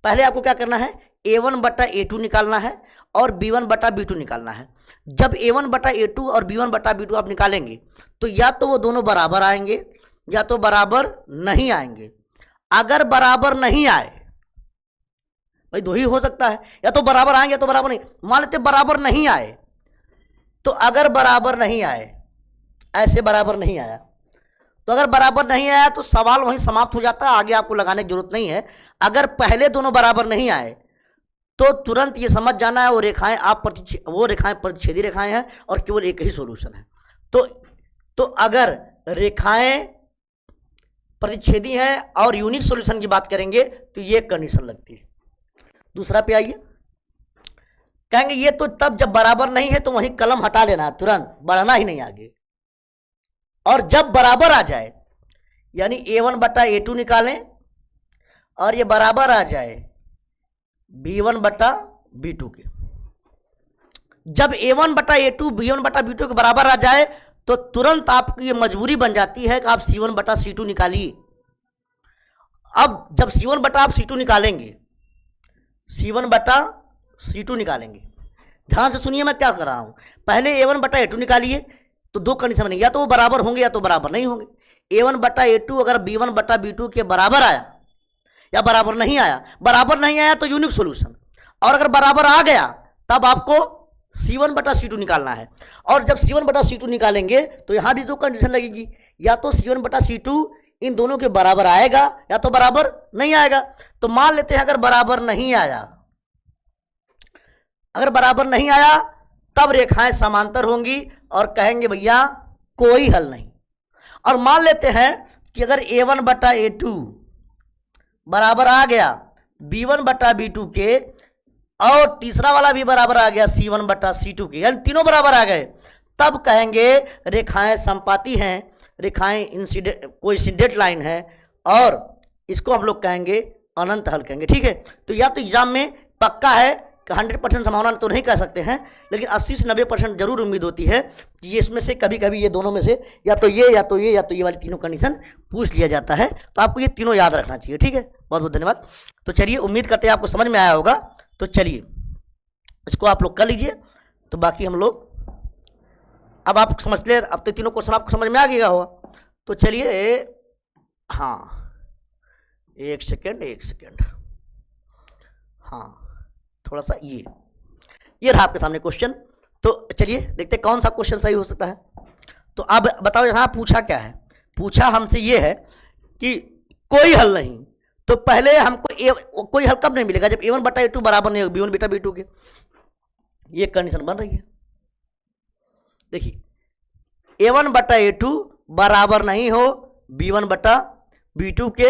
पहले आपको क्या करना है? a1 बटा a2 निकालना है और b1 बटा b2 निकालना है। जब a1 बटा a2 और b1 बटा b2 आप निकालेंगे तो या तो वो दोनों बराबर आएंगे या तो बराबर नहीं आएंगे। अगर बराबर नहीं आए, भाई दो ही हो सकता है, या तो बराबर आएंगे या तो बराबर नहीं। मान लेते बराबर नहीं आए, तो अगर बराबर नहीं आए, ऐसे बराबर नहीं आया, तो तो अगर बराबर नहीं आया तो सवाल वहीं समाप्त हो जाता है, आगे आपको लगाने की जरूरत नहीं है। अगर पहले दोनों बराबर नहीं आए तो तुरंत ये समझ जाना है वो रेखाएं प्रतिच्छेदी रेखाएं हैं और केवल एक ही सॉल्यूशन है। तो अगर रेखाएं प्रतिच्छेदी हैं और यूनिक सॉल्यूशन की बात करेंगे तो ये कंडीशन लगती है। दूसरा पे आइए, कहेंगे ये तो तब जब बराबर नहीं है तो वहीं कलम हटा लेना है, तुरंत बढ़ना ही नहीं आगे। और जब बराबर आ जाए यानी a1/a2 निकालें और ये बराबर आ जाए b1/b2 के। जब a1/a2 b1/b2 के बराबर आ जाए तो तुरंत आपकी ये मजबूरी बन जाती है कि आप c1/c2 निकालिए। अब जब c1/c2 निकालेंगे, c1/c2 निकालेंगे, ध्यान से सुनिए मैं क्या कर रहा हूं। पहले a1/a2 निकालिए तो दो कंडीशन बनेगी, या तो वो बराबर होंगे या तो बराबर नहीं होंगे। a1/a2 अगर b1/b2 के बराबर आया या बराबर नहीं आया तो यूनिक सॉल्यूशन, और अगर बराबर आ गया तब आपको c1/c2 निकालना है। और जब c1/c2 निकालेंगे तो यहां भी दो कंडीशन लगेगी, या तो c1/c2 इन दोनों के बराबर आएगा या तो बराबर नहीं आएगा। तो मान लेते हैं अगर बराबर नहीं आया तब रेखाएं समांतर होंगी और कहेंगे भैया कोई हल नहीं। और मान लेते हैं कि अगर a1/a2 बराबर आ गया b1/b2 के और तीसरा वाला भी बराबर आ गया c1/c2 के, यानी तीनों बराबर आ गए, तब कहेंगे रेखाएं समपाती हैं, रेखाएं कोइंसिडेंट लाइन है और इसको हम लोग कहेंगे अनंत हल कहेंगे। ठीक है, तो या तो एग्जाम में पक्का है कि 100% संभावना तो नहीं कह सकते हैं, लेकिन 80 से 90% जरूर उम्मीद होती है कि ये इसमें से कभी कभी ये दोनों में से या तो ये वाली तीनों कंडीशन पूछ लिया जाता है। तो आपको ये तीनों याद रखना चाहिए। ठीक है, बहुत बहुत धन्यवाद। तो चलिए, उम्मीद करते हैं आपको समझ में आया होगा। तो चलिए इसको आप लोग कर लीजिए, तो बाकी हम लोग अब आप समझ ले, अब तो तीनों क्वेश्चन आपको समझ में आ गया होगा। तो चलिए, हाँ एक सेकेंड, हाँ थोड़ा सा ये रहा आपके सामने क्वेश्चन। तो चलिए देखते हैं कौन सा क्वेश्चन सही हो सकता है। तो अब बताओ यहाँ पूछा क्या है। पूछा हमसे ये है कि कोई हल नहीं, तो पहले हमको कोई हल कब नहीं मिलेगा, जब a1/a2 बराबर नहीं होगा b1/b2 के। ये कंडीशन बन रही है। देखिए a1/a2 बराबर नहीं हो b1/b2 के,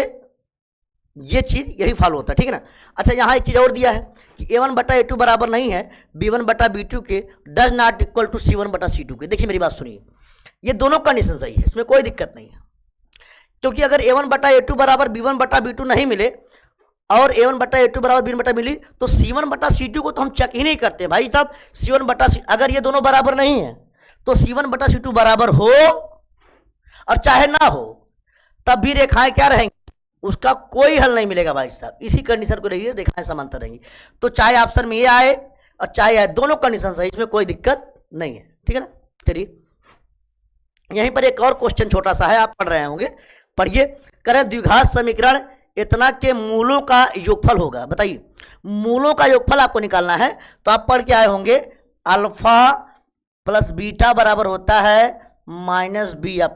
ये चीज यही फॉलो होता है। ठीक है ना। अच्छा, यहाँ एक चीज और दिया है कि a1/a2 बराबर नहीं है b1/b2 के, does not equal to c1/c2 के। देखिए मेरी बात सुनिए, ये दोनों कंडीशन सही है, इसमें कोई दिक्कत नहीं है। क्योंकि अगर a1/a2 बराबर b1/b2 नहीं मिले और a1/a2 बराबर b1/b2 मिली तो c1/c2 को तो हम चेक ही नहीं करते भाई साहब। c1/c अगर ये दोनों बराबर नहीं है तो c1/c2 बराबर हो और चाहे ना हो तब भी रेखाएं क्या रहेंगी, उसका कोई हल नहीं मिलेगा भाई साहब। इसी कंडीशन को रहिए, रेखाएं समांतर रहेंगी। तो चाहे ऑप्शन में ये आए और चाहे आए, दोनों कंडीशन सही, इसमें कोई दिक्कत नहीं है। ठीक है ना। चलिए यहीं पर एक और क्वेश्चन छोटा सा है, आप पढ़ रहे होंगे, पढ़िए। करें द्विघात समीकरण इतना के मूलों का योगफल होगा। बताइए, मूलों का योगफल आपको निकालना है। तो आप पढ़ के आए होंगे अल्फा प्लस बीटा बराबर होता है -b/a,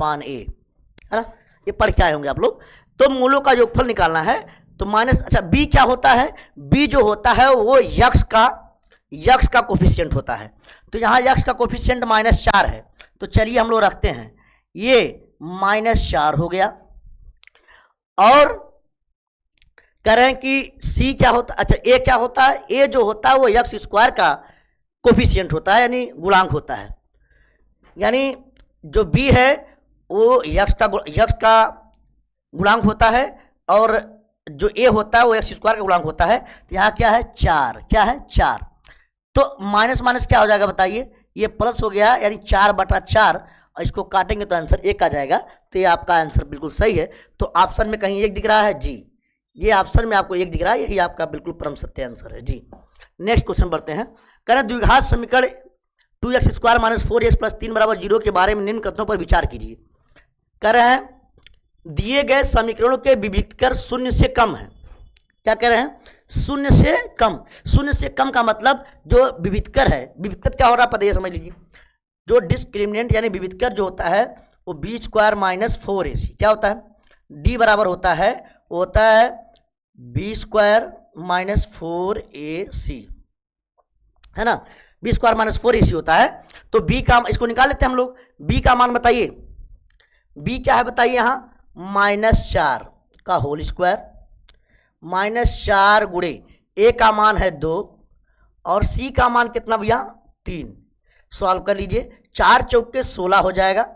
है ना। ये पढ़ के आए होंगे आप लोग। तो मूलों का योगफल निकालना है तो अच्छा b क्या होता है, b जो होता है वो यक्स का कोफिशिएंट होता है। तो यहाँ यक्स का कोफिशिएंट -4 है। तो चलिए हम लोग रखते हैं, ये -4 हो गया। और करें कि c क्या होता, अच्छा a क्या होता है, a जो होता है वो यक्स स्क्वायर का कोफिशिएंट होता है, यानी गुणांक होता है। यानी जो b है वो यक्स का गुणांक होता है और जो a होता है वो एक्स स्क्वायर का गुणांक होता है। तो यहाँ क्या है 4, क्या है 4। तो माइनस माइनस क्या हो जाएगा बताइए, ये प्लस हो गया, यानी 4/4, और इसको काटेंगे तो आंसर 1 आ जाएगा। तो ये आपका आंसर बिल्कुल सही है। तो ऑप्शन में कहीं 1 दिख रहा है जी, ये ऑप्शन में आपको 1 दिख रहा है, यही आपका बिल्कुल परम सत्य आंसर है जी। नेक्स्ट क्वेश्चन बढ़ते हैं। करें द्विघात समीकरण 2x² - 4x + 3 = 0 के बारे में निम्न कथनों पर विचार कीजिए। कह रहे हैं दिए गए समीकरणों के विविक्तर 0 से कम है। क्या कह रहे हैं, 0 से कम। 0 से कम का मतलब जो विविक्तर है, विविक्तर क्या हो रहा है पता ये समझ लीजिए। जो डिस्क्रिमिनेंट यानी विविक्तर जो होता है वो बी स्क्वायर माइनस 4ac क्या होता है, डी बराबर होता है, वो होता है बी स्क्वायर माइनस 4ac, है ना, बी स्क्वायर माइनस 4ac होता है। तो बी का, इसको निकाल लेते हैं हम लोग, बी का मान बताइए, बी क्या है बताइए, यहाँ -4 का होल स्क्वायर, -4 गुणे ए का मान है 2 और सी का मान कितना भैया 3। सॉल्व कर लीजिए, 4 चौके 16 हो जाएगा,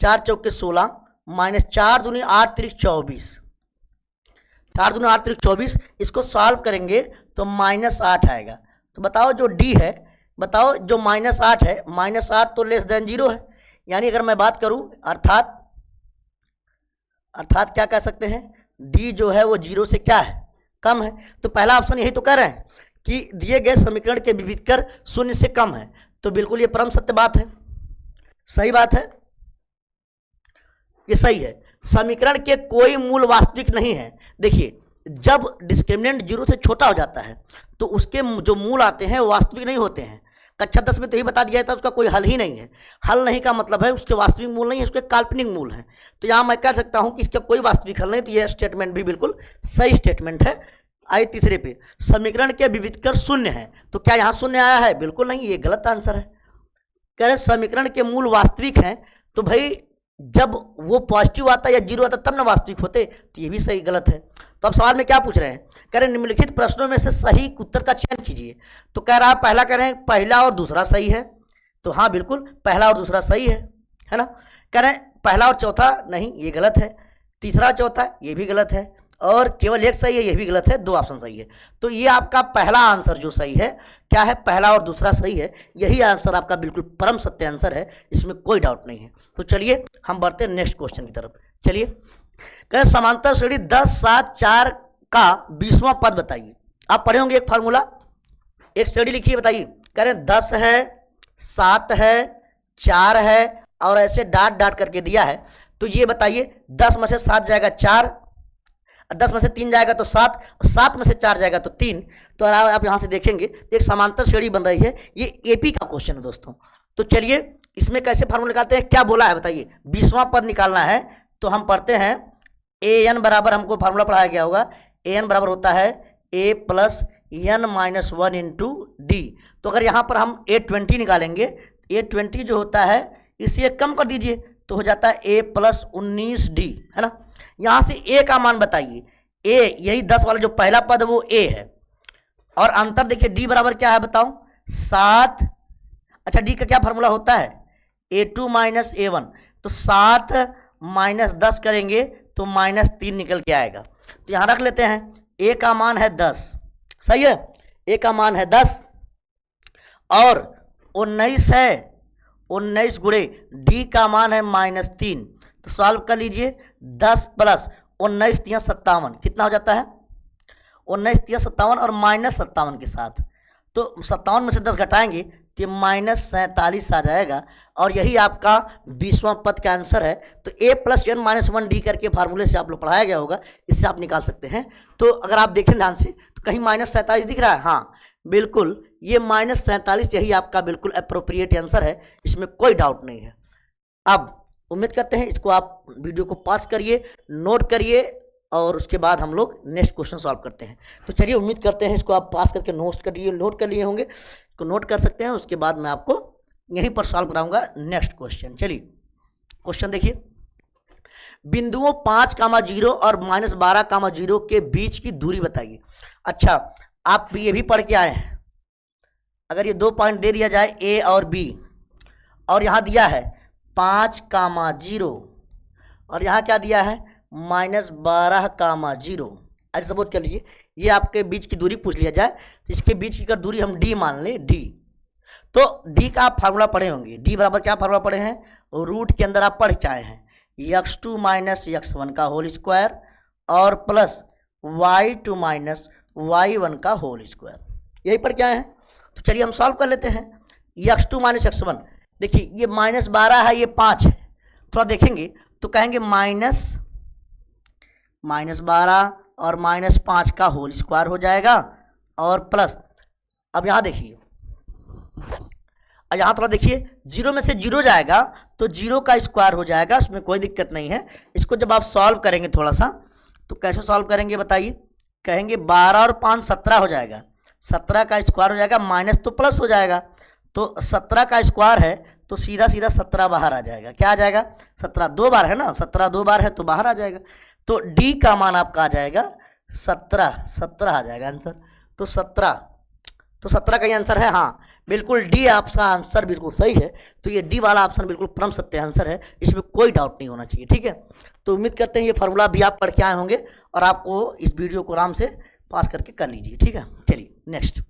4 चौके 16 माइनस 4 दूनी 8 त्रिक 24, 4 दूनी 8 त्रिक 24, इसको सॉल्व करेंगे तो -8 आएगा। तो बताओ जो डी है, बताओ जो -8 है, -8 तो लेस देन 0 है, यानी अगर मैं बात करूं अर्थात क्या कह सकते हैं, डी जो है वो 0 से क्या है, कम है। तो पहला ऑप्शन यही तो कह रहे हैं कि दिए गए समीकरण के विविधकर 0 से कम है, तो बिल्कुल ये परम सत्य बात है, सही बात है, ये सही है। समीकरण के कोई मूल वास्तविक नहीं है। देखिए जब डिस्क्रिमिनेंट 0 से छोटा हो जाता है तो उसके जो मूल आते हैं वो वास्तविक नहीं होते हैं। कक्षा 10 में तो यही बता दिया था, उसका कोई हल ही नहीं है। हल नहीं का मतलब है उसके वास्तविक मूल नहीं है, उसके काल्पनिक मूल हैं। तो यहाँ मैं कह सकता हूँ कि इसका कोई वास्तविक हल नहीं, तो यह स्टेटमेंट भी बिल्कुल सही स्टेटमेंट है। आइए तीसरे पे, समीकरण के विविधकर 0 है, तो क्या यहाँ 0 आया है, बिल्कुल नहीं, ये गलत आंसर है। कह रहे समीकरण के मूल वास्तविक हैं, तो भाई जब वो पॉजिटिव आता या 0 आता तब ना वास्तविक होते, तो ये भी सही गलत है। तो अब सवाल में क्या पूछ रहे हैं, कह रहे निम्नलिखित प्रश्नों में से सही उत्तर का चयन कीजिए। तो कह रहा पहला कह रहे हैं पहला और दूसरा सही है, तो हाँ बिल्कुल पहला और दूसरा सही है ना। कह रहे हैं पहला और चौथा नहीं, ये गलत है। तीसरा चौथा ये भी गलत है, और केवल एक सही है, ये भी गलत है, 2 ऑप्शन सही है। तो ये आपका पहला आंसर जो सही है, क्या है, पहला और दूसरा सही है, यही आंसर आपका बिल्कुल परम सत्य आंसर है, इसमें कोई डाउट नहीं है। तो चलिए हम बढ़ते हैं नेक्स्ट क्वेश्चन की तरफ। चलिए कह समांतर श्रेणी 10 7 4 का 20वां पद बताइए। आप पढ़े होंगे एक फार्मूला, एक श्रेणी लिखिए, बताइए। कह रहे 10 है, 7 है, 4 है और ऐसे डाट डाट करके दिया है। तो ये बताइए 10 में से 7 जाएगा 4, 10 में से 3 जाएगा तो 7, 7 में से 4 जाएगा तो 3। तो आप यहाँ से देखेंगे एक समांतर श्रेणी बन रही है। ये एपी का क्वेश्चन है दोस्तों। तो चलिए इसमें कैसे फार्मूला निकालते हैं, क्या बोला है बताइए। 20वां पद निकालना है, तो हम पढ़ते हैं ए एन बराबर, हमको फार्मूला पढ़ाया गया होगा, ए एन बराबर होता है A plus N minus 1 into D. तो अगर यहाँ पर हम A20 निकालेंगे, A20 जो होता है इसे कम कर दीजिए तो हो जाता है ए प्लस 19D, है ना। यहाँ से ए का मान बताइए, ए यही 10 वाला जो पहला पद वो ए है, और अंतर देखिए डी बराबर क्या है बताओ 7। अच्छा डी का क्या फार्मूला होता है A2 माइनस A1, तो 7 माइनस 10 करेंगे तो -3 निकल के आएगा। तो यहाँ रख लेते हैं, ए का मान है 10, सही है, ए का मान है 10 और 19 है, 19 गुणे डी का मान है -3। तो सॉल्व कर लीजिए, 10 प्लस 19 3 57 कितना हो जाता है, 19 3 57 और -57 के साथ, तो 57 में से 10 घटाएंगे तो -47 आ जाएगा, और यही आपका 20वां पद का आंसर है। तो a plus N minus 1D करके फार्मूले से आप लोग पढ़ाया गया होगा, इससे आप निकाल सकते हैं। तो अगर आप देखें ध्यान से तो कहीं -47 दिख रहा है, हाँ बिल्कुल ये -47 यही आपका बिल्कुल अप्रोप्रिएट आंसर है, इसमें कोई डाउट नहीं है। अब उम्मीद करते हैं इसको आप वीडियो को पॉज करिए, नोट करिए, और उसके बाद हम लोग नेक्स्ट क्वेश्चन सॉल्व करते हैं। तो चलिए उम्मीद करते हैं इसको आप पास करके नोट कर लिए होंगे, इसको नोट कर सकते हैं। उसके बाद मैं आपको यहीं पर सॉल्व कराऊंगा नेक्स्ट क्वेश्चन। चलिए क्वेश्चन देखिए, बिंदुओं 5,0 और -12,0 के बीच की दूरी बताइए। अच्छा आप ये भी पढ़ के आए हैं, अगर ये 2 पॉइंट दे दिया जाए ए और बी, और यहाँ दिया है 5,0 और यहाँ क्या दिया है -12,0, ऐसे सपोज कर लीजिए ये आपके बीच की दूरी पूछ लिया जाए, तो इसके बीच की अगर दूरी हम डी मान लें, डी, तो डी का आप फार्मूला पढ़े होंगे, डी बराबर क्या फार्मूला पढ़े हैं, रूट के अंदर आप पढ़ के आए हैं x2 माइनस x1 का होल स्क्वायर और प्लस y2 माइनस y1 का होल स्क्वायर, यही पढ़ के आए हैं। तो चलिए हम सॉल्व कर लेते हैं। x2 माइनस x1, देखिए ये -12 है, ये 5 है, थोड़ा देखेंगे तो कहेंगे -12 और -5 का होल स्क्वायर हो जाएगा, और प्लस, अब यहाँ देखिए यहाँ थोड़ा देखिए, जीरो में से जीरो जाएगा तो जीरो का स्क्वायर हो जाएगा, उसमें कोई दिक्कत नहीं है। इसको जब आप सॉल्व करेंगे थोड़ा सा, तो कैसे सॉल्व करेंगे बताइए। कहेंगे 12 और 5 17 हो जाएगा, 17 का स्क्वायर हो जाएगा, माइनस तो प्लस हो जाएगा, तो 17 का स्क्वायर है तो सीधा सीधा 17 बाहर आ जाएगा। क्या आ जाएगा? 17 दो बार है ना, 17 दो बार है तो बाहर आ जाएगा। तो डी का मान आपका आ जाएगा 17, 17 आ जाएगा आंसर। तो 17 का ही आंसर है। हाँ बिल्कुल, डी आपका आंसर बिल्कुल सही है। तो ये डी वाला ऑप्शन बिल्कुल परम सत्य आंसर है, इसमें कोई डाउट नहीं होना चाहिए। ठीक है, तो उम्मीद करते हैं ये फार्मूला भी आप पढ़ के आए होंगे और आपको इस वीडियो को आराम से पास करके कर लीजिए। ठीक है, चलिए नेक्स्ट।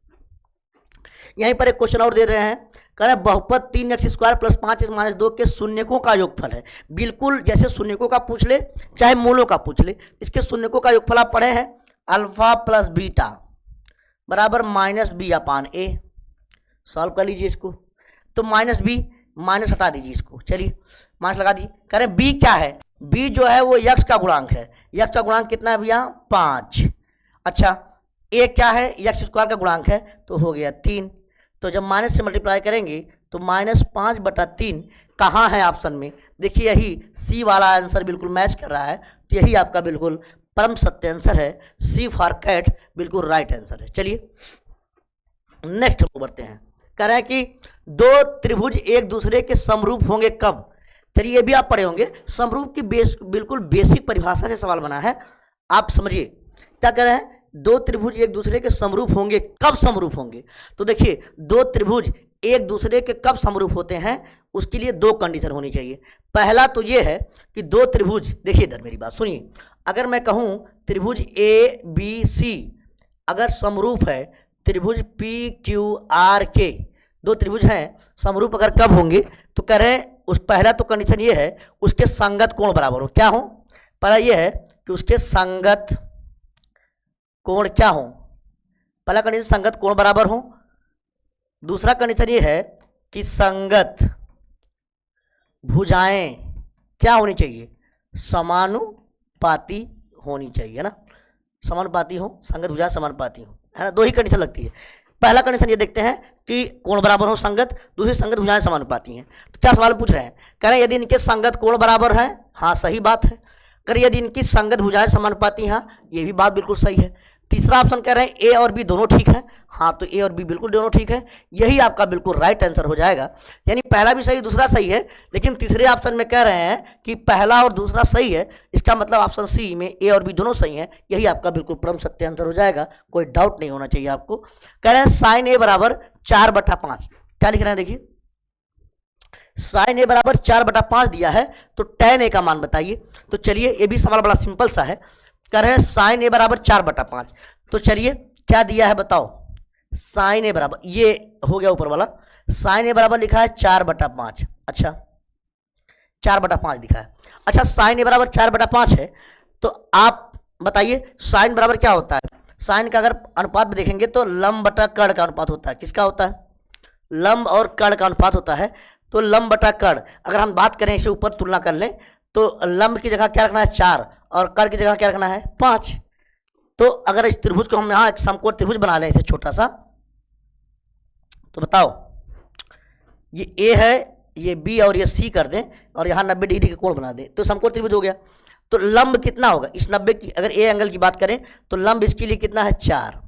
यहीं पर एक क्वेश्चन और दे रहे हैं, कह रहे हैं बहुपद 3x² + 5x - 2 के शून्यकों का योगफल है। बिल्कुल जैसे शून्यकों का पूछ ले चाहे मूलों का पूछ ले, इसके शून्यकों का योगफल आप पढ़े हैं, अल्फा प्लस बीटा बराबर -b/a। सॉल्व कर लीजिए इसको। तो -b, माइनस हटा दीजिए इसको, चलिए माइनस लगा दीजिए। कह रहे हैं b क्या है? b जो है वो x का गुणांक है। x का गुणांक कितना है भैया? 5। अच्छा, a क्या है? x² का गुणांक है, तो हो गया 3। तो जब माइनस से मल्टीप्लाई करेंगे तो -5/3 कहाँ है ऑप्शन में? देखिए यही सी वाला आंसर बिल्कुल मैच कर रहा है, तो यही आपका बिल्कुल परम सत्य आंसर है। सी फॉर कैट बिल्कुल राइट आंसर है। चलिए नेक्स्ट बढ़ते हैं। कह रहे हैं कि दो त्रिभुज एक दूसरे के समरूप होंगे कब? चलिए ये भी आप पढ़े होंगे, समरूप की बिल्कुल बेसिक परिभाषा से सवाल बना है, आप समझिए क्या कह रहे हैं। दो त्रिभुज एक दूसरे के समरूप होंगे कब समरूप होंगे? तो देखिए दो त्रिभुज एक दूसरे के कब समरूप होते हैं, उसके लिए दो कंडीशन होनी चाहिए। पहला तो ये है कि दो त्रिभुज, देखिए इधर मेरी बात सुनिए, अगर मैं कहूं त्रिभुज ABC अगर समरूप है, त्रिभुज PQRK दो त्रिभुज हैं समरूप अगर कब होंगे, तो कह रहे हैं उस पहला तो कंडीशन ये है उसके संगत कोण बराबर हो। क्या हो? पहला ये है कि उसके संगत कोण क्या हो? पहला कंडीशन संगत कोण बराबर हो। दूसरा कंडीशन ये है कि संगत भुजाएं क्या होनी चाहिए? समानुपाती होनी चाहिए ना, समानुपाती हो, संगत भुजाएं समानुपाती हो, है ना। दो ही कंडीशन लगती है। पहला कंडीशन ये देखते हैं कि कोण बराबर हो संगत, दूसरी संगत भुजाएं समानुपाती हैं। तो क्या सवाल पूछ रहे हैं? कह रहे हैं यदि इनके संगत कोण बराबर है, हाँ सही बात है। कर यदि इनकी संगत भुजाएं समानुपाती, हाँ ये भी बात बिल्कुल सही है। तीसरा ऑप्शन कह रहे हैं ए और बी दोनों ठीक है, हाँ तो ए और बी बिल्कुल दोनों ठीक है, यही आपका बिल्कुल राइट आंसर हो जाएगा। यानी पहला भी सही दूसरा सही है, लेकिन तीसरे ऑप्शन में कह रहे हैं कि पहला और दूसरा सही है, इसका मतलब ऑप्शन सी में ए और बी दोनों सही है, यही आपका बिल्कुल परम सत्य आंसर हो जाएगा, कोई डाउट नहीं होना चाहिए आपको। कह रहे हैं साइन ए बराबर 4/5, क्या लिख रहे हैं देखिए, साइन ए बराबर 4/5 दिया है, तो tan ए का मान बताइए। तो चलिए ये भी सवाल बड़ा सिंपल सा है, कह रहे हैं साइन ए बराबर 4/5, तो चलिए क्या दिया है बताओ। साइन ए बराबर, ये हो गया ऊपर वाला, साइन ए बराबर लिखा है 4/5, अच्छा 4/5 दिखा है। अच्छा साइन ए बराबर 4/5 है, तो आप बताइए साइन बराबर क्या होता है? साइन का अगर अनुपात में देखेंगे तो लंब बटा कर्ण का अनुपात होता है। किसका होता है? लंब और कर्ण का अनुपात होता है। तो लंब बटा कर्ण, अगर हम बात करें इसे ऊपर तुलना कर लें, तो लंब की जगह क्या रखना है 4 और कर्ण की जगह क्या रखना है 5। तो अगर इस त्रिभुज को हम यहाँ एक समकोण त्रिभुज बना लें इसे छोटा सा, तो बताओ ये ए है, ये बी और ये सी कर दें और यहाँ 90 डिग्री का कोण बना दें, तो समकोण त्रिभुज हो गया। तो लंब कितना होगा इस 90 की, अगर ए एंगल की बात करें तो लंब इसके लिए कितना है 4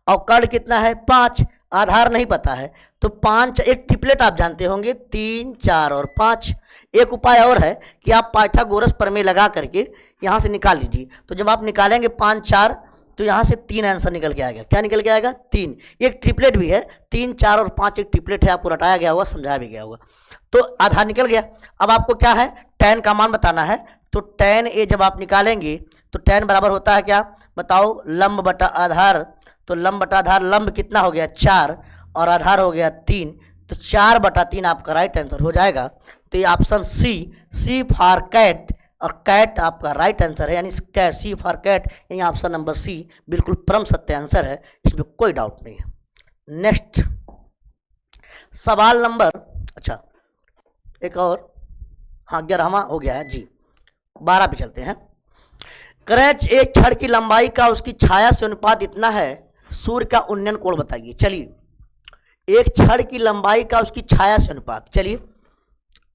और कर्ण कितना है 5, आधार नहीं पता है तो 5, एक ट्रिपलेट आप जानते होंगे 3 4 और 5। एक उपाय और है कि आप पाइथागोरस प्रमेय लगा करके यहाँ से निकाल लीजिए, तो जब आप निकालेंगे 5 4 तो यहाँ से 3 आंसर निकल के आएगा। क्या निकल के आएगा? 3। एक ट्रिपलेट भी है, 3 4 और 5 एक ट्रिपलेट है, आपको रटाया गया होगा, समझाया भी गया होगा, तो आधार निकल गया। अब आपको क्या है tan का मान बताना है, तो tan ए जब आप निकालेंगे तो tan बराबर होता है क्या बताओ? लंब बटा आधार, तो लंब बटा आधार, लंब कितना हो गया 4 और आधार हो गया 3, तो 4/3 आपका राइट आंसर हो जाएगा। तो ये ऑप्शन सी फॉर कैट, और कैट आपका राइट आंसर है, यानी सी फॉर कैट, यानी ऑप्शन नंबर सी बिल्कुल परम सत्य आंसर है, इसमें कोई डाउट नहीं है। नेक्स्ट सवाल नंबर, अच्छा एक और, हाँ 11वां हो गया है जी, 12 पे चलते हैं। क्रैच एक छड़ की लंबाई का उसकी छाया से अनुपात इतना है, सूर्य का उन्नयन कोण बताइए। चलिए एक छड़ की लंबाई का उसकी छाया से अनुपात। चलिए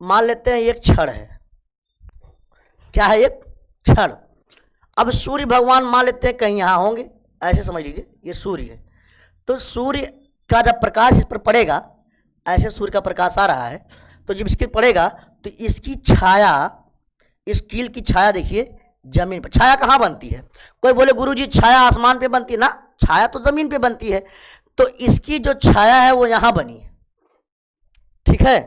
मान लेते हैं एक छड़ है, क्या है, एक छड़। अब सूर्य भगवान मान लेते हैं कहीं यहाँ होंगे, ऐसे समझ लीजिए ये सूर्य है। तो सूर्य का जब प्रकाश इस पर पड़ेगा, ऐसे सूर्य का प्रकाश आ रहा है, तो जब इसके पड़ेगा तो इसकी छाया, इस कील की छाया देखिए जमीन पर। छाया कहाँ बनती है? कोई बोले गुरुजी छाया आसमान पे बनती है ना, छाया तो जमीन पे बनती है। तो इसकी जो छाया है वो यहाँ बनी है, ठीक है।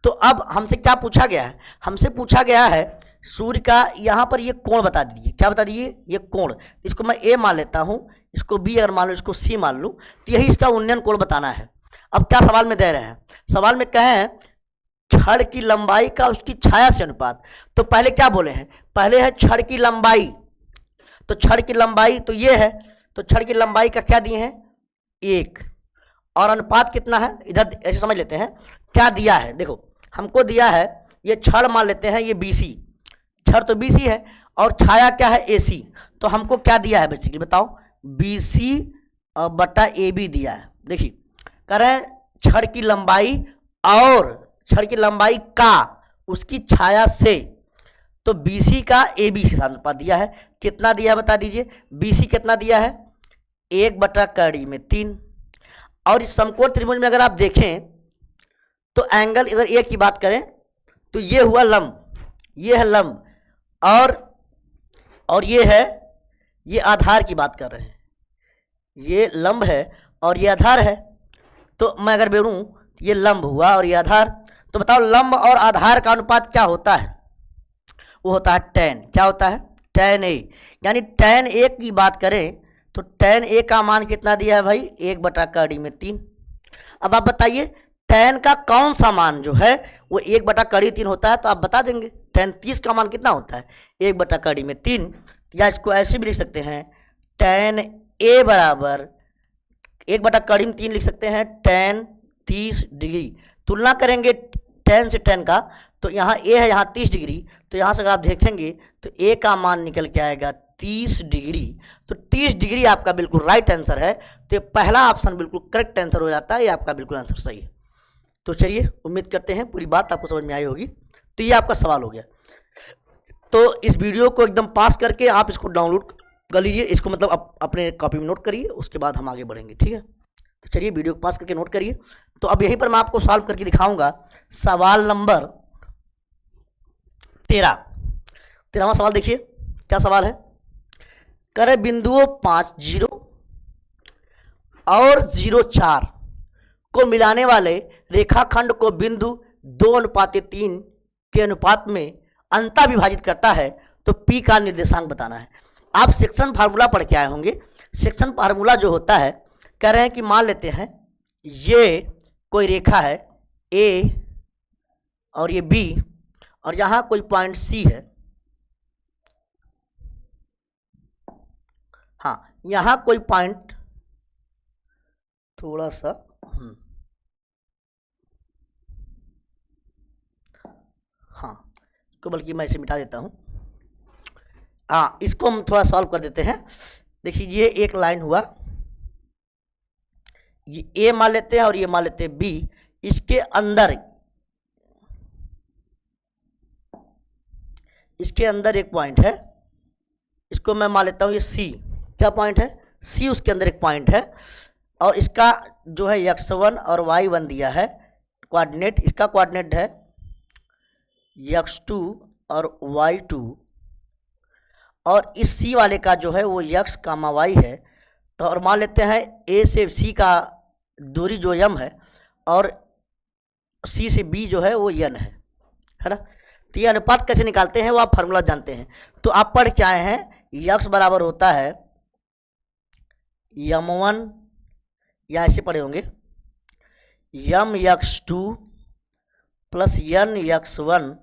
तो अब हमसे क्या पूछा गया है? हमसे पूछा गया है सूर्य का यहाँ पर ये कोण बता दीजिए। क्या बता दीजिए? ये कोण। इसको मैं ए मान लेता हूँ, इसको बी अगर मान लो, इसको सी मान लूँ, तो यही इसका उन्नयन कोण बताना है। अब क्या सवाल में दे रहे हैं? सवाल में कहें छड़ की लंबाई का उसकी छाया से अनुपात। तो पहले क्या बोले हैं? पहले है छड़ की लंबाई। तो छड़ की लंबाई तो ये है, तो छड़ की लंबाई का क्या दिए हैं? 1। और अनुपात कितना है? इधर ऐसे समझ लेते हैं क्या दिया है। देखो हमको दिया है ये छड़, मान लेते हैं ये BC, छड़ तो BC है, और छाया क्या है? AC। तो हमको क्या दिया है बेसिकली बताओ? BC बटा AB दिया है। देखिए कह रहे हैं छड़ की लंबाई और छड़ की लंबाई का उसकी छाया से, तो BC का AB के साथ अनुपात दिया है। कितना दिया है बता दीजिए? BC कितना दिया है? 1/3। और इस समकोण त्रिभुज में अगर आप देखें तो एंगल, इधर ए की बात करें तो ये हुआ लंब, ये है लंब, और ये है, ये आधार की बात कर रहे हैं, ये लंब है और ये आधार है। तो मैं अगर बोलूं ये लंब हुआ और ये आधार, तो बताओ लंब और आधार का अनुपात क्या होता है? वो होता है tan। क्या होता है? tan A। यानी tan A की बात करें तो tan A का मान कितना दिया है भाई? 1/3। अब आप बताइए tan का कौन सा मान जो है वो 1/3 होता है? तो आप बता देंगे tan 30 का मान कितना होता है? 1/3। या इसको ऐसे भी लिख सकते हैं tan A बराबर 1/3 लिख सकते हैं, tan 30 डिग्री। तुलना करेंगे tan से tan का, तो यहाँ A है, यहाँ 30 डिग्री, तो यहाँ से अगर आप देखेंगे तो A का मान निकल के आएगा 30 डिग्री। तो 30 डिग्री आपका बिल्कुल राइट आंसर है। तो ये पहला ऑप्शन बिल्कुल करेक्ट आंसर हो जाता है, ये आपका बिल्कुल आंसर सही है। तो चलिए उम्मीद करते हैं पूरी बात आपको समझ में आई होगी। तो ये आपका सवाल हो गया। तो इस वीडियो को एकदम पास करके आप इसको डाउनलोड कर लीजिए, इसको मतलब अपने कॉपी में नोट करिए, उसके बाद हम आगे बढ़ेंगे, ठीक है। तो चलिए वीडियो को पास करके नोट करिए। तो अब यहीं पर मैं आपको सॉल्व करके दिखाऊंगा सवाल नंबर 13वां सवाल। देखिए क्या सवाल है। करे बिंदुओं 5, 0 और 0, 4 को मिलाने वाले रेखाखंड को बिंदु 2:3 के अनुपात में अंतः विभाजित करता है, तो P का निर्देशांक बताना है। आप सेक्शन फार्मूला पढ़ के आए होंगे। सेक्शन फार्मूला जो होता है, कह रहे हैं कि मान लेते हैं ये कोई रेखा है A और ये B, और यहाँ कोई पॉइंट C है। हाँ यहाँ कोई पॉइंट थोड़ा सा हाँ, इसको बल्कि मैं इसे मिटा देता हूँ। हाँ इसको हम थोड़ा सॉल्व कर देते हैं। देखिए ये एक लाइन हुआ, ये A मान लेते हैं और ये मान लेते हैं B। इसके अंदर एक पॉइंट है, इसको मैं मान लेता हूँ ये C। क्या पॉइंट है? C। उसके अंदर एक पॉइंट है, और इसका जो है x1 और y1 दिया है कोऑर्डिनेट। इसका कोऑर्डिनेट है x2 और y2, और इस C वाले का जो है वो x, y है। तो और मान लेते हैं A से C का दूरी जो m है, और C से B जो है वो n है ना। तो ये अनुपात कैसे निकालते हैं वो आप फार्मूला जानते हैं। तो आप पढ़ के आए हैं x बराबर होता है m1, या ऐसे पढ़े होंगे mx2 plus nx1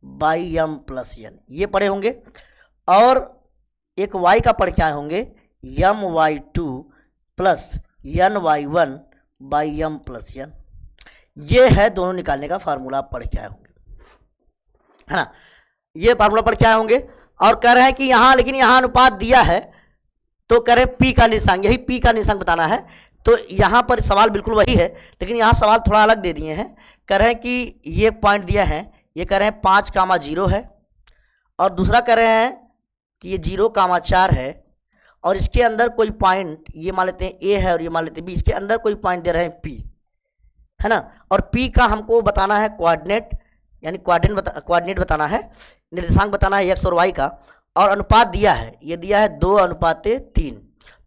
by m plus n, ये पढ़े होंगे। और एक y का पढ़ के आए होंगे my2 plus ny1 by m plus n। ये है दोनों निकालने का फार्मूला, आप पढ़ के आए होंगे, है ना। ये फार्मूला पढ़ के आए होंगे। और कह रहे हैं कि यहाँ, लेकिन यहाँ अनुपात दिया है, तो कह रहे हैं P का निशांक, यही P का निशांक बताना है। तो यहाँ पर सवाल बिल्कुल वही है, लेकिन यहाँ सवाल थोड़ा अलग दे दिए हैं। कह रहे हैं कि ये पॉइंट दिया है, ये कह रहे हैं 5,0 है, और दूसरा कह रहे हैं कि ये 0,4 है, और इसके अंदर कोई पॉइंट, ये मान लेते हैं ए है और ये मान लेते हैं बी, इसके अंदर कोई पॉइंट दे रहे हैं पी, है ना। और पी का हमको बताना है कोऑर्डिनेट, यानी कोऑर्डिनेट बताना है, निर्देशांक बताना है एक्स और वाई का, और अनुपात दिया है, ये दिया है 2:3।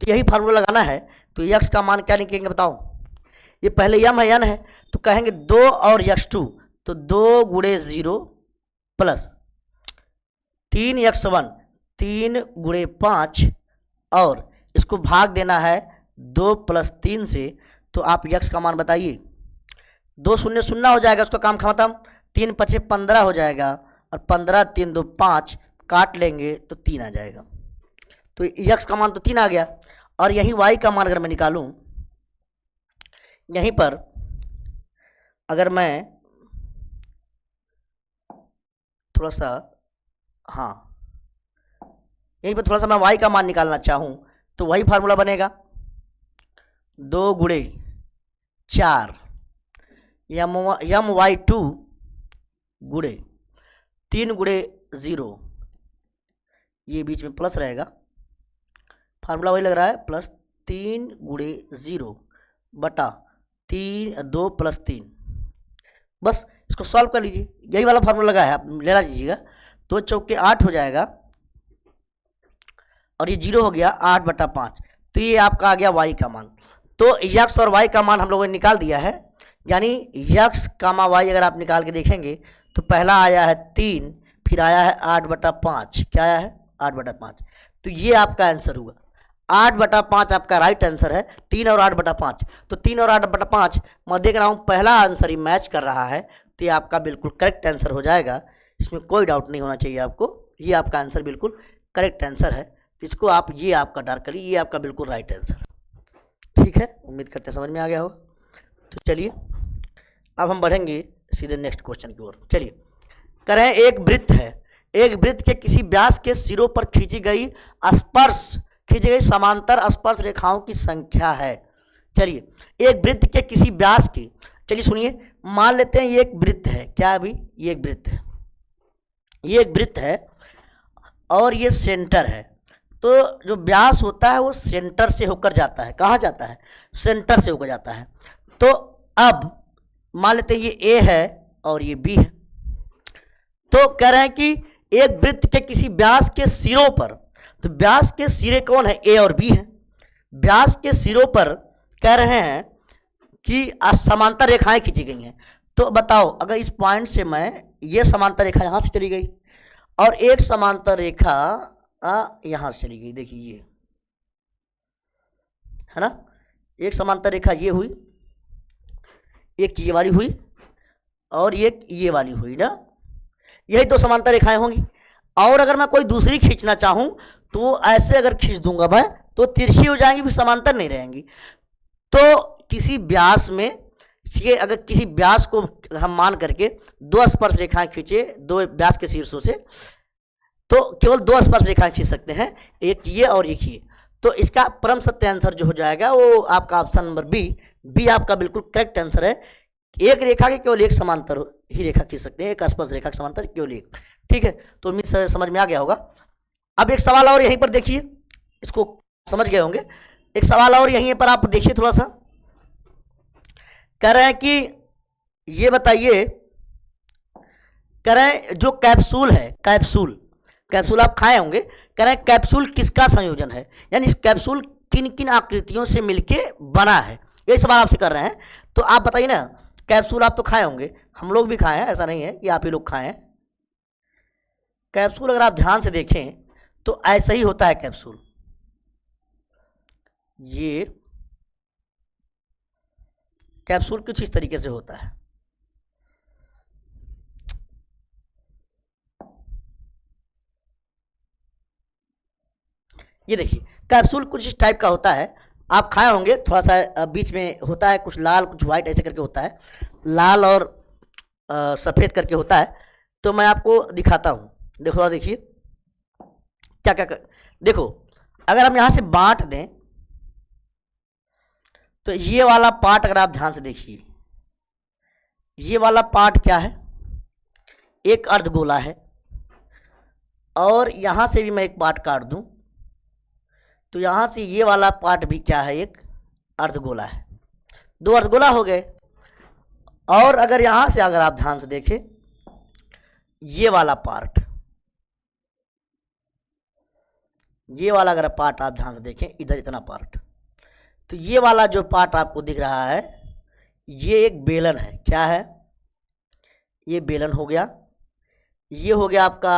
तो यही फार्मूला लगाना है। तो एक्स का मान क्या निकलेंगे बताओ, ये पहले यम है एन है, तो कहेंगे 2 और x2, तो 2 × 0 प्लस 3x1, 3 × 5, और इसको भाग देना है 2 + 3 से। तो आप x का मान बताइए। 2 शून्य शून्य हो जाएगा, उसका काम खत्म। 3 × 5 = 15 हो जाएगा, और 15 × 3 = 2 5, काट लेंगे तो 3 आ जाएगा। तो x का मान तो 3 आ गया। और यही y का मान अगर मैं निकालूं, यहीं पर अगर मैं थोड़ा सा, हाँ, यहीं पर थोड़ा सा मैं y का मान निकालना चाहूं, तो वही फार्मूला बनेगा 2 × 4 my2 × 3 × 0, ये बीच में प्लस रहेगा, फार्मूला वही लग रहा है, प्लस 3 × 0 बटा 2 + 3। बस इसको सॉल्व कर लीजिए, यही वाला फार्मूला लगा है, आप लेना लीजिएगा। 2 चौके 8 हो जाएगा, और ये 0 हो गया 8/5। तो ये आपका आ गया y का मान। तो x और y का मान हम लोगों ने निकाल दिया है, यानी x, y अगर आप निकाल के देखेंगे तो पहला आया है 3, फिर आया है 8/5। क्या आया है? 8/5। तो ये आपका आंसर हुआ 8/5, आपका राइट आंसर है। 3 और 8/5, तो 3 और 8/5 मैं देख रहा हूँ पहला आंसर ही मैच कर रहा है, तो ये आपका बिल्कुल करेक्ट आंसर हो जाएगा, इसमें कोई डाउट नहीं होना चाहिए आपको। ये आपका आंसर बिल्कुल करेक्ट आंसर है, तो इसको आप ये आपका डार्क करिए, ये आपका बिल्कुल राइट आंसर है। ठीक है, उम्मीद करते हैं समझ में आ गया होगा। तो चलिए अब हम बढ़ेंगे सीधे नेक्स्ट क्वेश्चन की ओर। चलिए, कह रहे हैं एक वृत्त है, एक वृत्त के किसी व्यास के सिरों पर खींची गई समांतर स्पर्श रेखाओं की संख्या है। चलिए, एक वृत्त के किसी व्यास की, चलिए सुनिए, मान लेते हैं ये एक वृत्त है। क्या अभी? ये एक वृत्त है, ये एक वृत्त है, और ये सेंटर है। तो जो व्यास होता है वो सेंटर से होकर जाता है। कहाँ जाता है? सेंटर से होकर जाता है। तो अब मान लेते हैं ये ए है और ये बी है। तो कह रहे हैं कि एक वृत्त के किसी व्यास के सिरों पर, तो व्यास के सिरे कौन है? ए और बी है। व्यास के सिरों पर कह रहे हैं कि समांतर रेखाएं खींची गई हैं। तो बताओ, अगर इस पॉइंट से मैं, ये समांतर रेखा यहां से चली गई और एक समांतर रेखा यहां से चली गई, देखिए ये है ना, एक समांतर रेखा ये हुई, एक ये वाली हुई, और एक ये वाली हुई ना, यही दो समांतर रेखाएं होंगी। और अगर मैं कोई दूसरी खींचना चाहूं तो ऐसे अगर खींच दूंगा मैं, तो तिरछी हो जाएंगी, फिर समांतर नहीं रहेंगी। तो किसी व्यास में, अगर किसी व्यास को हम मान करके दो स्पर्श रेखाएं खींचे, दो व्यास के शीर्षों से, तो केवल दो स्पर्श रेखाएं खींच सकते हैं, एक ये और एक ये। तो इसका परम सत्य आंसर जो हो जाएगा वो आपका ऑप्शन नंबर बी आपका बिल्कुल करेक्ट आंसर है। एक रेखा के केवल एक समांतर ही रेखा खींच सकते हैं, एक स्पर्श रेखा के समांतर केवल एक। ठीक है, तो उम्मीद से समझ में आ गया होगा। अब एक सवाल और यहीं पर देखिए, इसको समझ गए होंगे। एक सवाल और यहीं पर आप देखिए थोड़ा सा, कह रहे हैं कि ये बताइए, कह रहे हैं जो कैप्सूल है, कैप्सूल आप खाए होंगे, कह रहे हैं कैप्सूल किसका संयोजन है, यानी इस कैप्सूल किन किन आकृतियों से मिलके बना है, ये सवाल आपसे कर रहे हैं। तो आप बताइए ना, कैप्सूल आप तो खाए होंगे, हम लोग भी खाए हैं, ऐसा नहीं है कि आप ही लोग खाए हैं। कैप्सूल अगर आप ध्यान से देखें तो ऐसा ही होता है कैप्सूल। ये कैप्सूल कुछ इस तरीके से होता है। ये देखिए, कैप्सूल कुछ इस टाइप का होता है, आप खाए होंगे, थोड़ा सा बीच में होता है कुछ लाल कुछ वाइट ऐसे करके होता है, लाल और सफ़ेद करके होता है। तो मैं आपको दिखाता हूँ, देखो देखिए क्या क्या देखो, अगर हम यहाँ से बांट दें तो ये वाला पार्ट अगर आप ध्यान से देखिए, ये वाला पार्ट क्या है, एक अर्धगोला है, और यहां से भी मैं एक पार्ट काट दूं तो यहां से ये वाला पार्ट भी क्या है, एक अर्धगोला है। दो अर्धगोला हो गए। और अगर यहां से अगर आप ध्यान से देखें, ये वाला पार्ट, ये वाला अगर पार्ट आप ध्यान से देखें, इधर इतना पार्ट, तो ये वाला जो पार्ट आपको दिख रहा है, ये एक बेलन है। क्या है, ये बेलन हो गया। ये हो गया आपका